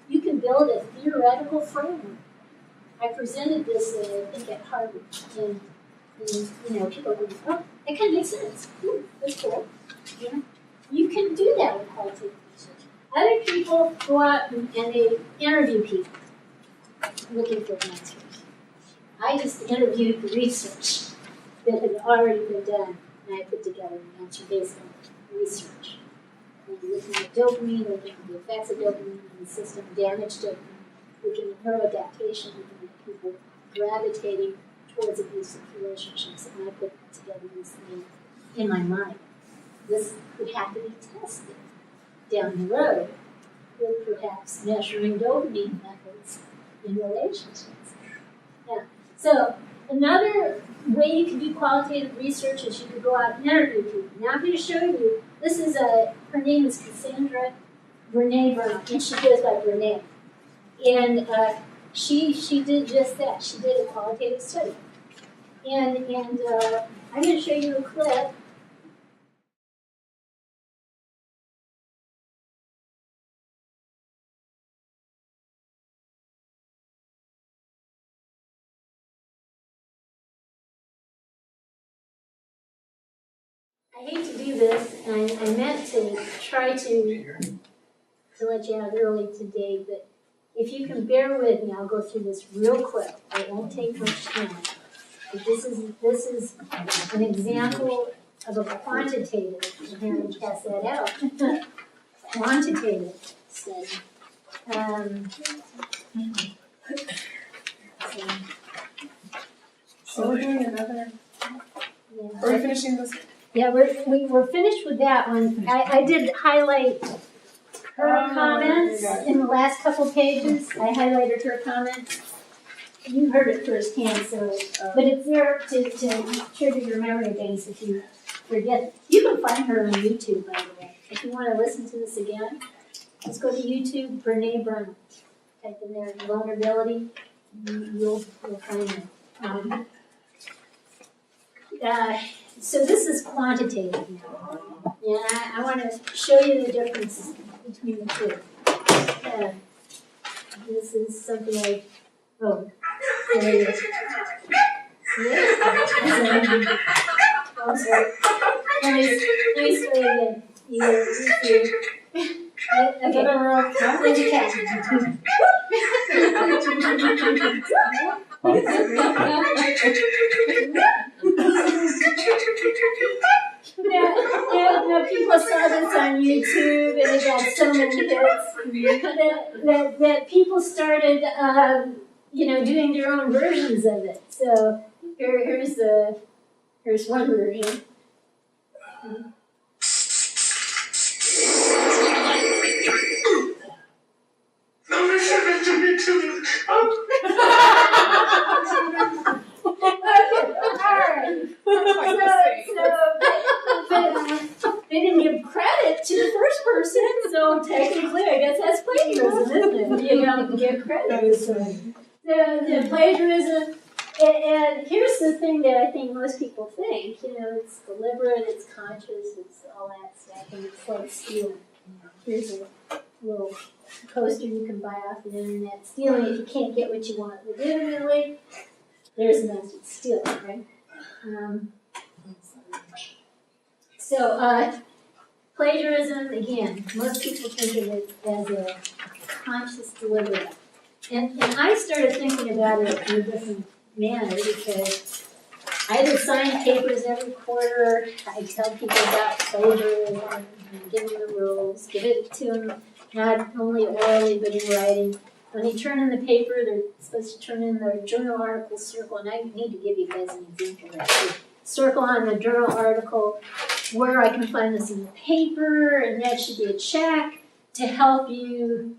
You can build a theoretical framework. I presented this, I think, at Harvard, and people go, oh, that kind of makes sense. That's cool. You can do that with qualitative research. Other people go out and they interview people looking for answers. I just interviewed the research that had already been done, and I put together an answer based on research. And looking at dopamine, looking at the effects of dopamine in the system, damaged dopamine, looking at neuroadaptation, looking at people gravitating towards abusive relationships, and I put together this thing in my mind. This would have to be tested down the road with perhaps measuring dopamine methods in relationships. Yeah. So another way you can do qualitative research is you could go out and interview people. Now I'm going to show you, this is her name is Cassandra Brene Brown, and she goes by Brene. And she did just that. She did a qualitative study. And I'm going to show you a clip. I hate to do this, and I meant to try to let you out early today, but if you can bear with me, I'll go through this real quick. It won't take much time. But this is an example of a quantitative, I'm going to pass that out, quantitative study. So we're doing another. Yeah. Are we finishing this? Yeah, we're finished with that one. I did highlight her comments in the last couple pages. I highlighted her comments. You heard it firsthand, so but it's there to trigger your memory banks if you forget. You can find her on YouTube, by the way. If you want to listen to this again, just go to YouTube, Brene Brown. Type in there vulnerability. You'll find it. So this is quantitative now. And I want to show you the difference between the two. This is something like, oh, there it is. Yeah. I'm sorry. Let me start again. You see. Okay. There's a cat. Now people saw this on YouTube and it got so many hits that people started, doing their own versions of it. So here's one version. They didn't give credit to the first person, so technically, I guess that's plagiarism, isn't it? You don't give credit to someone. The plagiarism, and here's the thing that I think most people think, it's deliberate, it's conscious, it's all that stuff, and it's like stealing. Here's a little poster you can buy off the internet. Stealing if you can't get what you want legitimately. There's a message, stealing, right? So plagiarism, again, most people think of it as a conscious deliberate. And I started thinking about it in a different manner because I either sign papers every quarter, I tell people about plagiarism, and give them the rules, give it to them not only orally but in writing. When they turn in the paper, they're supposed to turn in their journal article circle, and I need to give you guys an example of that. Circle on the journal article where I can find this in the paper, and that should be a check to help you,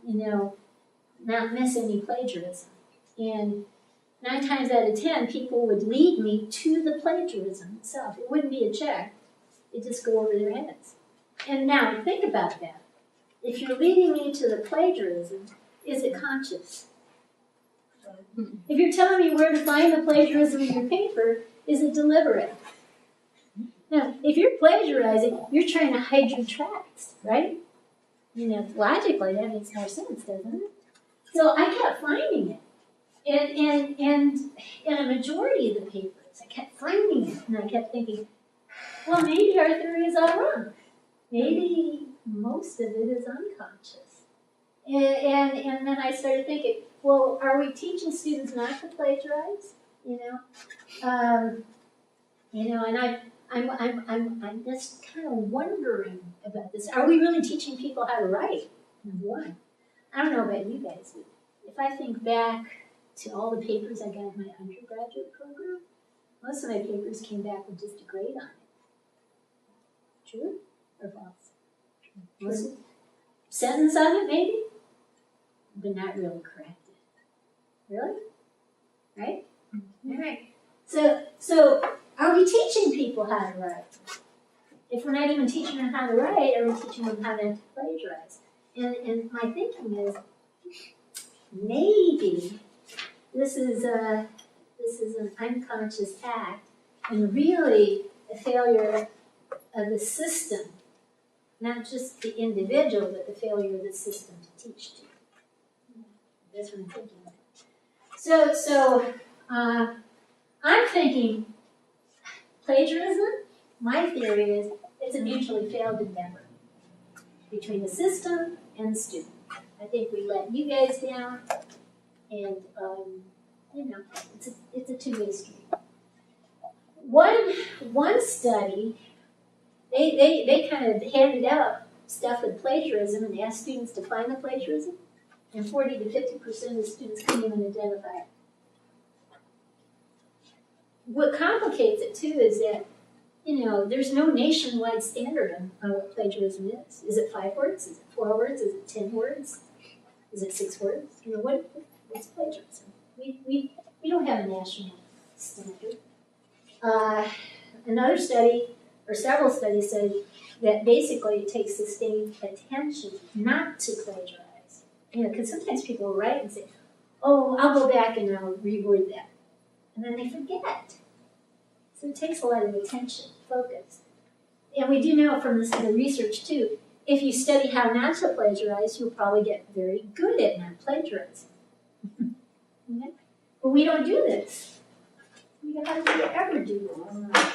not miss any plagiarism. And 9 times out of 10, people would lead me to the plagiarism itself. It wouldn't be a check. It'd just go over their heads. And now, think about that. If you're leading me to the plagiarism, is it conscious? If you're telling me where to find the plagiarism in your paper, is it deliberate? Now, if you're plagiarizing, you're trying to hide your tracks, right? Logically, that makes more sense, doesn't it? So I kept finding it. And in a majority of the papers, I kept finding it. And I kept thinking, well, maybe our theory is all wrong. Maybe most of it is unconscious. And then I started thinking, well, are we teaching students not to plagiarize? And I'm just kind of wondering about this. Are we really teaching people how to write? Number one. I don't know about you guys, but if I think back to all the papers I got in my undergraduate program, most of my papers came back with just a grade on it. True or false? Most of sentence on it, maybe, but not really corrected. Really? Right? All right. So are we teaching people how to write? If we're not even teaching them how to write, are we teaching them how to plagiarize? And my thinking is, maybe this is an unconscious act and really a failure of the system, not just the individual, but the failure of the system to teach to. That's what I'm thinking. So I'm thinking plagiarism. My theory is it's a mutually failed endeavor between the system and the student. I think we let you guys down, and it's a two-way street. One study, they kind of handed out stuff with plagiarism and asked students to find the plagiarism, and 40 to 50% of students couldn't even identify it. What complicates it too is that, there's no nationwide standard on what plagiarism is. Is it 5 words? Is it 4 words? Is it 10 words? Is it 6 words? What's plagiarism? We don't have a national standard. Another study, or several studies, said that basically it takes sustained attention not to plagiarize. Because sometimes people write and say, oh, I'll go back and I'll reword that. And then they forget. So it takes a lot of attention, focus. And we do know from the research too, if you study how not to plagiarize, you'll probably get very good at not plagiarizing. Okay? But we don't do this. How do we ever do this?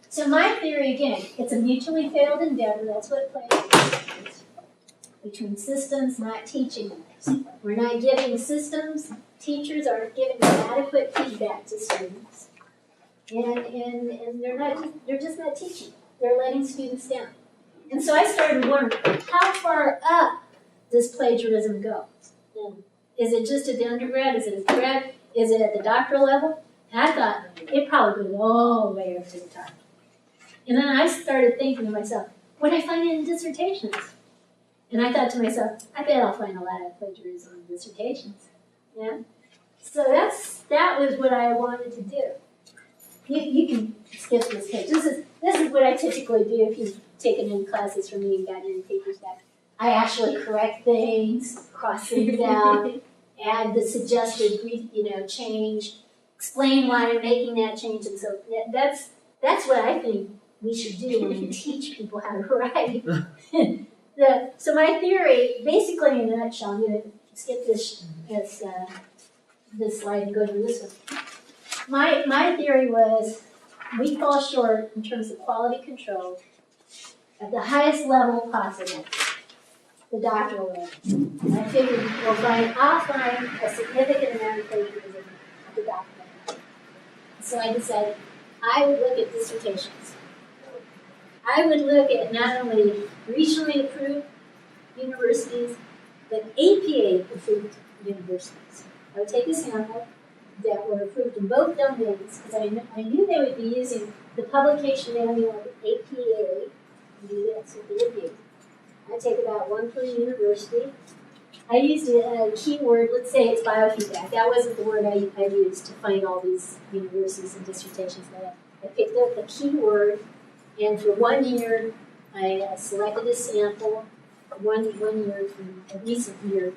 So my theory, again, it's a mutually failed endeavor. That's what plagiarism is. Between systems not teaching us. We're not giving systems, teachers aren't giving adequate feedback to students. And they're just not teaching. They're letting students down. And so I started wondering, how far up does plagiarism go? Is it just at the undergrad? Is it at the grad? Is it at the doctoral level? And I thought, it probably goes all the way up to the top. And then I started thinking to myself, what I find in dissertations? And I thought to myself, I bet I'll find a lot of plagiarism in dissertations. Yeah? So that was what I wanted to do. You can skip this page. This is what I typically do if you've taken any classes from me and gotten any papers back. I actually correct things, cross things out, add the suggested change, explain why I'm making that change, and so that's what I think we should do when we teach people how to write. So my theory, basically in a nutshell, I'm going to skip this slide and go to this one. My theory was we fall short in terms of quality control at the highest level possible, the doctoral level. And I figured I'll find a significant amount of plagiarism at the doctoral level. So I decided I would look at dissertations. I would look at not only regionally approved universities, but APA-approved universities. I would take a sample that were approved in both domains, because I knew they would be using the publication manual of the APA, and that's what they would use. I'd take about 1 per university. I used a keyword, let's say it's biofeedback. That wasn't the word I used to find all these universities and dissertations. I picked up a keyword, and for 1 year, I selected a sample. One year from a recent year,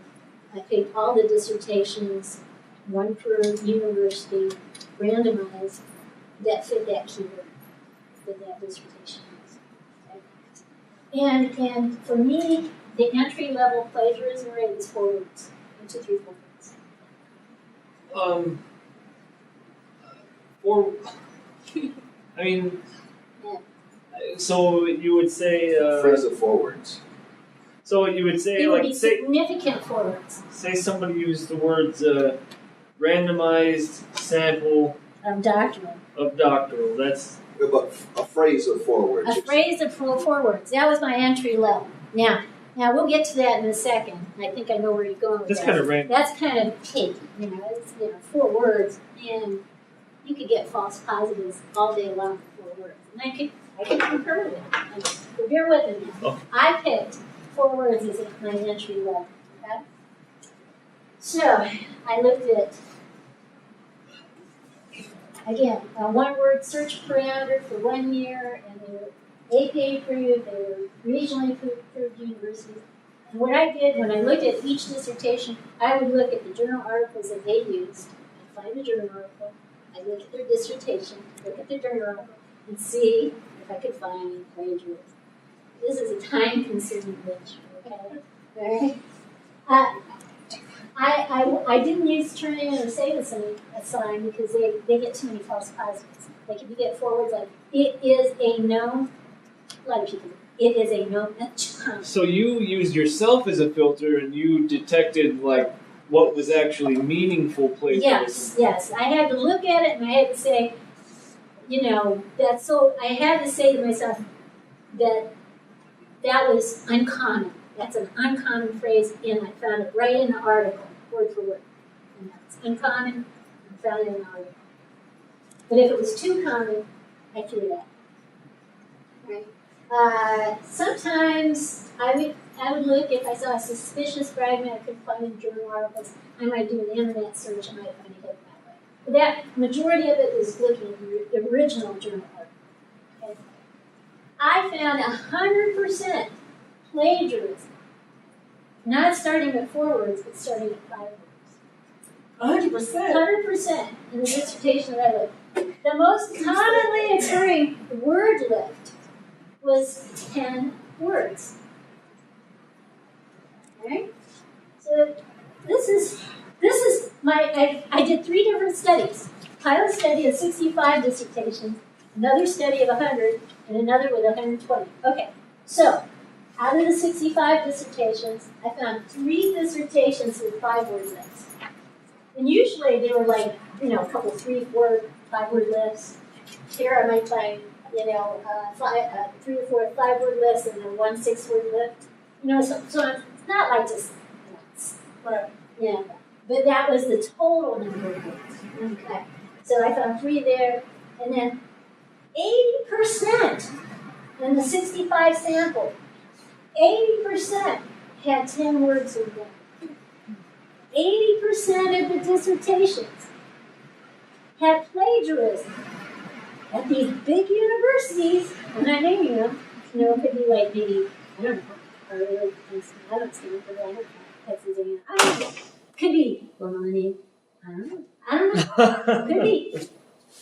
I picked all the dissertations, 1 per university, randomized, that fit that keyword that dissertation was. Okay? And for me, the entry level plagiarism rate is 4 words. 1, 2, 3, 4 words. So you would say. Phrase of 4 words. So you would say, it would be significant 4 words. Say somebody used the words randomized sample Of doctoral. of doctoral. That's About a phrase of 4 words. A phrase of 4 words. That was my entry level. Now we'll get to that in a second. I think I know where you're going with that's that. kind of random. That's kind of cake. It's 4 words, and you could get false positives all day long for 4 words. And I could concur with it. So bear with me. Oh. I picked 4 words as my entry level. Okay? So I looked at, again, a 1-word search parameter for 1 year, and they were APA approved, they were regionally approved universities. And what I did, when I looked at each dissertation, I would look at the journal articles that they used. I'd find the journal article, I'd look at their dissertation, look at the journal article, and see if I could find any plagiarism. This is a time-consuming venture, okay? All right? I didn't use Turnitin or Save Assign because they get too many false positives. Like if you get forwards like, it is a known, a lot of people, it is a known, So you used yourself as a filter, and you detected like what was actually meaningful plagiarism. Yes. I had to look at it and I had to say, I had to say to myself that was uncommon. That's an uncommon phrase, and I found it right in the article, word for word. And that's uncommon, I found it in the article. But if it was too common, I threw it out. Right? Sometimes I would look, if I saw a suspicious fragment I couldn't find in journal articles, I might do an internet search, I might find it that way. But that majority of it was looking at the original journal article. Okay? I found 100% plagiarism. Not starting at 4 words, but starting at 5 words. 100%. 100% in the dissertation that I looked. The most commonly occurring word lift was 10 words. Okay? So this is I did 3 different studies. Pilot study of 65 dissertations, another study of 100, and another with 120. Okay, so out of the 65 dissertations, I found 3 dissertations with 5-word lifts. And usually they were like, a couple 3, 4, 5-word lifts. Here I might find, 3 or 4 5-word lifts and then 1 6-word lift. So it's not like just once. Right. Yeah. But that was the total number of words. Okay. So I found 3 there, and then 80% in the 65 sample, 80% had 10 words or more. 80% of the dissertations had plagiarism. At these big universities, I'm not naming them, it could be like maybe, I don't know, I don't see it, but I don't know, Texas A&M, I don't know. Could be, I don't know, could be.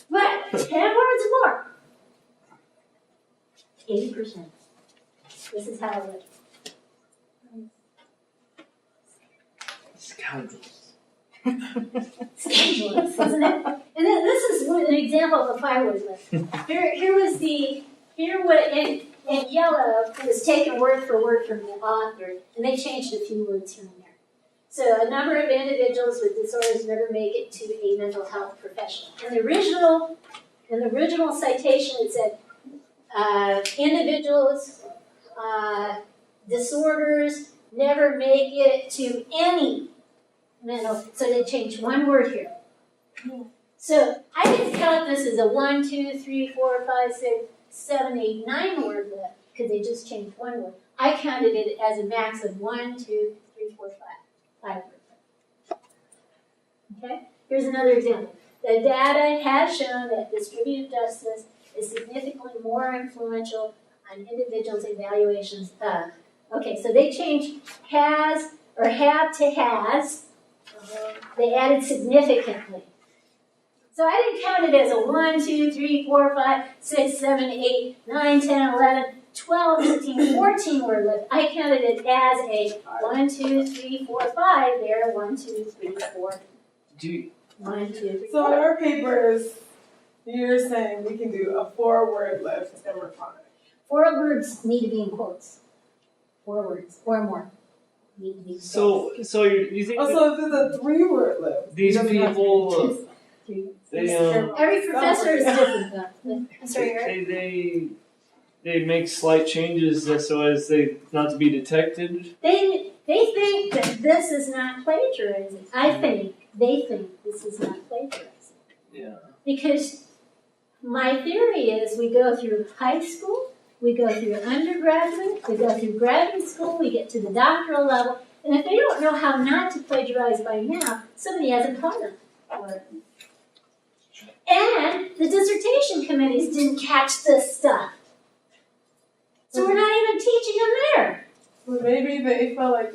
But 10 words or more, 80%. This is how it looks. Scoundrels. Scandalous, isn't it? And then this is an example of a 5-word list. Here in yellow, it was taken word for word from the author, and they changed a few words here and there. So a number of individuals with disorders never make it to a mental health professional. In the original citation, it said individuals, disorders never make it to any mental. So they changed 1 word here. So I didn't count this as a 1, 2, 3, 4, 5, 6, 7, 8, 9 word list because they just changed 1 word. I counted it as a max of 1, 2, 3, 4, 5 words. Okay? Here's another example. The data has shown that distributive justice is significantly more influential on individuals' evaluations of. Okay, so they changed has or have to has. They added significantly. So I didn't count it as a 1, 2, 3, 4, 5, 6, 7, 8, 9, 10, 11, 12, 13, 14 word list. I counted it as a 1, 2, 3, 4, 5 there. 1, 2, 3, 4. 1, 2, 3, 4. So in our papers, you're saying we can do a 4-word list and we're fine. 4 words need to be in quotes. 4 words or more need to be in quotes. So you think So if it's a 3-word list, these it doesn't have to be people, 2. Every professor is different though. I'm sorry, Eric. they make slight changes so as they not to be detected? They think that this is not plagiarizing. They think this is not plagiarizing. Yeah. Because my theory is we go through high school, we go through undergraduate, we go through graduate school, we get to the doctoral level, and if they don't know how not to plagiarize by now, somebody hasn't taught them. And the dissertation committees didn't catch this stuff. So we're not even teaching them there. Well, maybe they felt like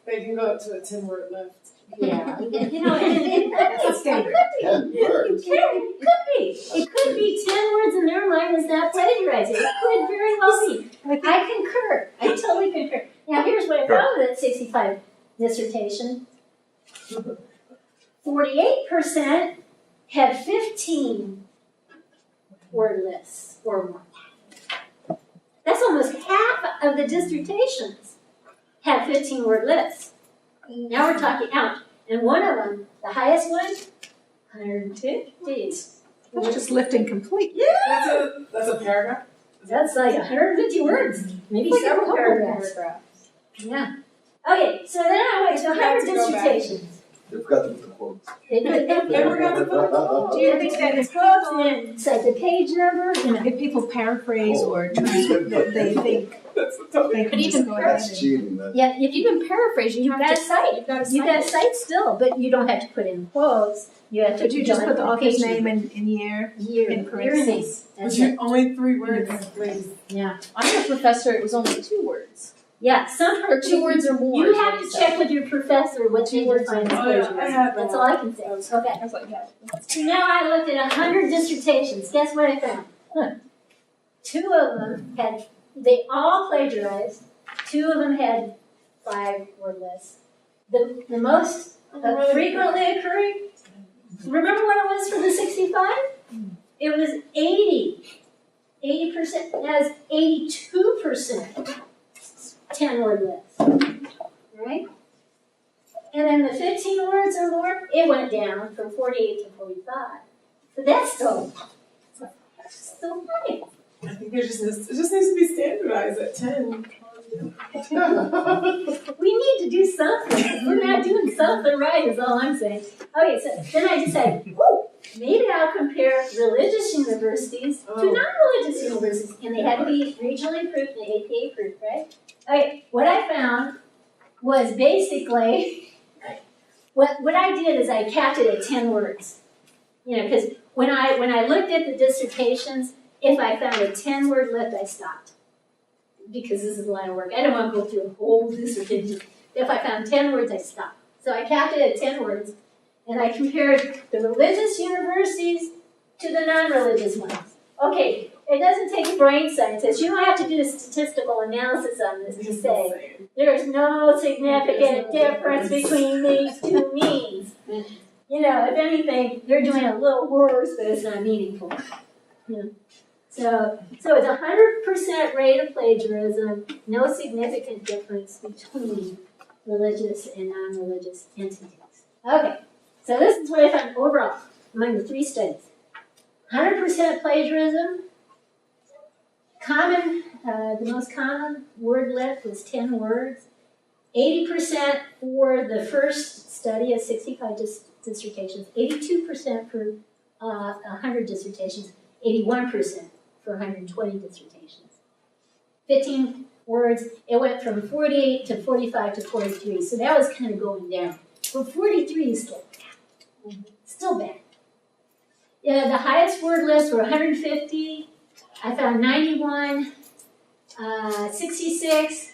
they can go up to a 10-word list. Yeah, you know, and That's standard. 10 words. It could be 10 words in their mind is not plagiarizing. It could very well be. I concur. I totally concur. Now, here's what I found with that 65 dissertation. 48% had 15 word lists or more. That's almost half of the dissertations had 15 word lists. Now we're talking out. And one of them, the highest one, 150. That's just lifting completely. Yeah! That's a paragraph? That's like 150 words, maybe Like a several couple paragraphs. Yeah. Okay, so then I went to We had 100 to go back. dissertations. They forgot to put the quotes. They Never got to put Do you think that is quotes and then it's like the page number, you know. if people paraphrase or transcript, that they think That's totally. they can just go ahead That's and. cheating. That. Yeah, if you can paraphrase, you got to cite. You've got to You cite got it. to cite still, but you don't have to put in quotes. You have to. Could you just put the author's page name and year year, in year parentheses? name. Was That's you it. only 3 words, ladies? Yeah. I'm a professor, it was only 2 words. Yeah, some Or 2 words or more. You is what have it to said. check with your professor what they define as Oh, yeah, I plagiarism. had That's that. all I can say. Okay. I was like, yeah. So now I looked at 100 dissertations. Guess what I found? 2 of them had, they all plagiarized. 2 of them had 5 word lists. The most frequently occurring, remember what it was for the 65? It was 80. 80%, that was 82% 10 word lists. Right? And then the 15 words or more, it went down from 48 to 45. So that's still high. I think it just needs to be standardized at 10. We need to do something. We're not doing something right is all I'm saying. Okay, so then I decided, maybe I'll compare religious universities to non-religious universities. And they had to be regionally approved and APA approved, right? Okay, what I found was basically, what I did is I capped it at 10 words. You know, because when I looked at the dissertations, if I found a 10-word list, I stopped. Because this is a line of work. I don't want to go through a whole dissertation. If I found 10 words, I stopped. So I capped it at 10 words, and I compared the religious universities to the non-religious ones. Okay, it doesn't take a brain scientist. You don't have to do a statistical analysis on this to say there's no significant difference between these 2 means. You know, if anything, they're doing a little worse, but it's not meaningful. You know. So it's 100% rate of plagiarism, no significant difference between religious and non-religious entities. Okay, so this is what I found overall among the 3 studies. 100% plagiarism, the most common word list was 10 words. 80% for the first study of 65 dissertations, 82% for 100 dissertations, 81% for 120 dissertations. 15 words, it went from 48 to 45 to 43, so that was kind of going down. But 43 is still bad. Still bad. Yeah, the highest word lists were 150. I found 91, 66,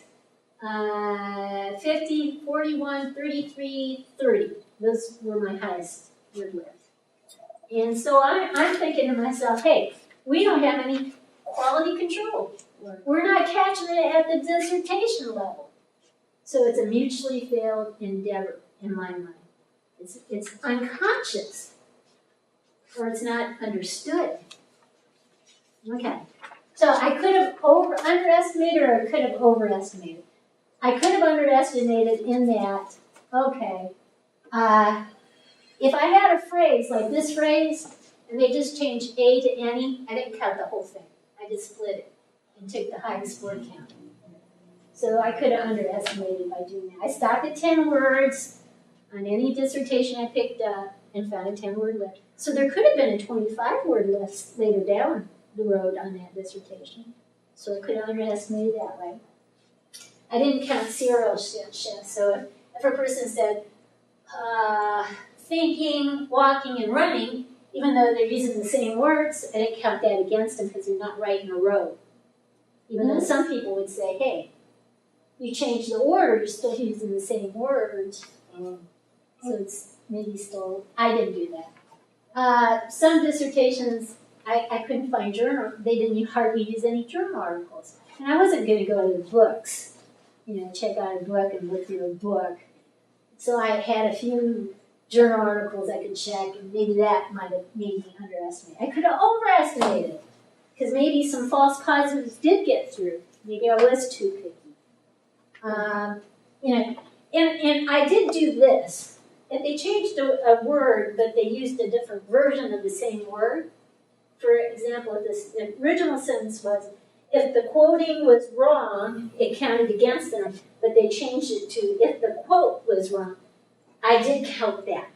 50, 41, 33, 30. Those were my highest word lists. And so I'm thinking to myself, hey, we don't have any quality control. We're not catching it at the dissertation level. So it's a mutually failed endeavor in my mind. It's unconscious, or it's not understood. Okay. So I could have underestimated or I could have overestimated. I could have underestimated in that, okay, if I had a phrase like this phrase, and they just changed A to any, I didn't count the whole thing. I just split it and took the highest word count. So I could have underestimated by doing that. I stopped at 10 words on any dissertation I picked up and found a 10-word list. So there could have been a 25-word list later down the road on that dissertation. So I could have underestimated that way. I didn't count serial shifts. So if a person said, thinking, walking, and running, even though they're using the same words, I didn't count that against them because they're not right in a row. Even though some people would say, hey, you change the order, you're still using the same words. Um, So it's maybe still, I didn't do that. Some dissertations, I couldn't find journal, they didn't hardly use any journal articles. And I wasn't gonna go to the books, check out a book and look through a book. So I had a few journal articles I could check, and maybe that might have made me underestimate. I could have overestimated, because maybe some false positives did get through. Maybe I was too picky. And I did do this. If they changed a word, but they used a different version of the same word, for example, the original sentence was, if the quoting was wrong, it counted against them, but they changed it to, if the quote was wrong. I did count that,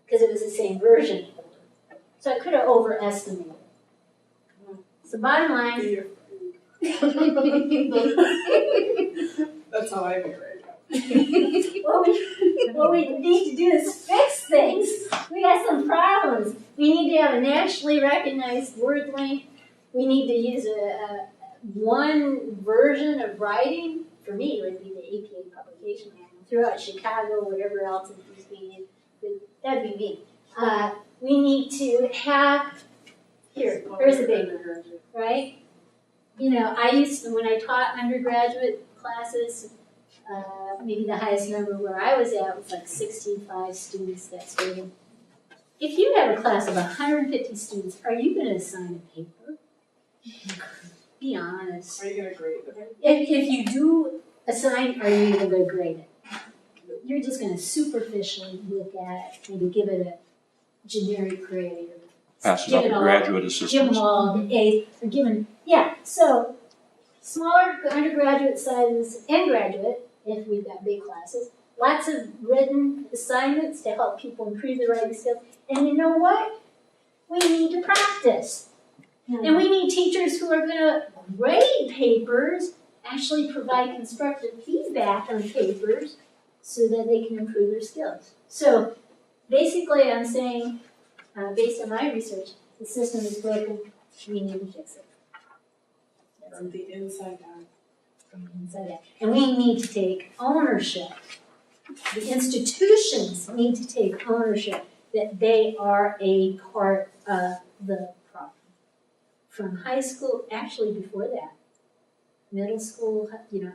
because it was the same version. So I could have overestimated. So bottom line, fear. That's how I feel right now. what we need to do is fix things. We got some problems. We need to have a nationally recognized word length. We need to use one version of writing. For me, it would be the APA publication manual. Throughout Chicago, whatever else it is being, that'd be me. We need to have, here's a big one, right? I used to, when I taught undergraduate classes, maybe the highest number where I was at was like 65 students that student. If you have a class of 150 students, are you going to assign a paper? Be honest. Are you gonna grade them? If you do assign, are you even going to grade it? You're just going to superficially look at it, maybe give it a generic grade. Pass it up to graduate Give assistants. them all the A's, or give them, yeah, so smaller undergraduate sizes and graduate, if we've got big classes, lots of written assignments to help people improve their writing skills. And you know what? We need to practice. And we need teachers who are gonna grade papers, actually provide constructive feedback on papers so that they can improve their skills. So basically I'm saying, based on my research, the system is broken, we need to fix it. From the inside out. From the inside out. And we need to take ownership. The institutions need to take ownership that they are a part of the problem. From high school, actually before that, middle school,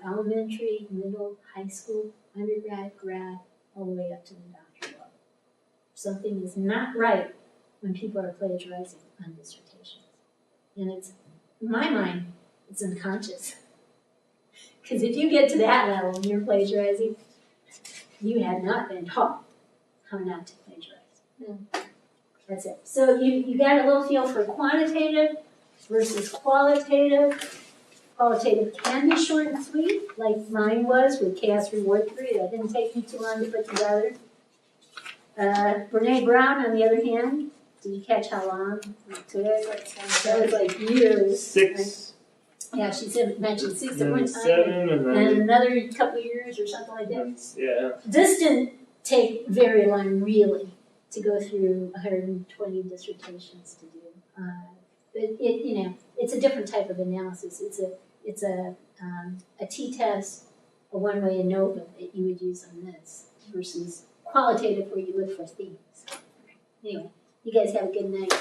elementary, middle, high school, undergrad, grad, all the way up to the doctorate level. Something is not right when people are plagiarizing on dissertations. And it's, in my mind, it's unconscious. Because if you get to that level and you're plagiarizing, you had not been taught how not to plagiarize. That's it. So you got a little feel for quantitative versus qualitative. Qualitative can be short and sweet, like mine was with Chaos Reward 3. That didn't take me too long to put together. Brene Brown, on the other hand, did you catch how long it took? That was like years. 6, Yeah, she said mentioned 6 at and one then time, 7, and and then another couple of years or something like that. yeah. This didn't take very long, really, to go through 120 dissertations to do. But it's a different type of analysis. It's a t-test, a one-way ANOVA that you would use on this versus qualitative where you look for themes. Anyway, you guys have a good night.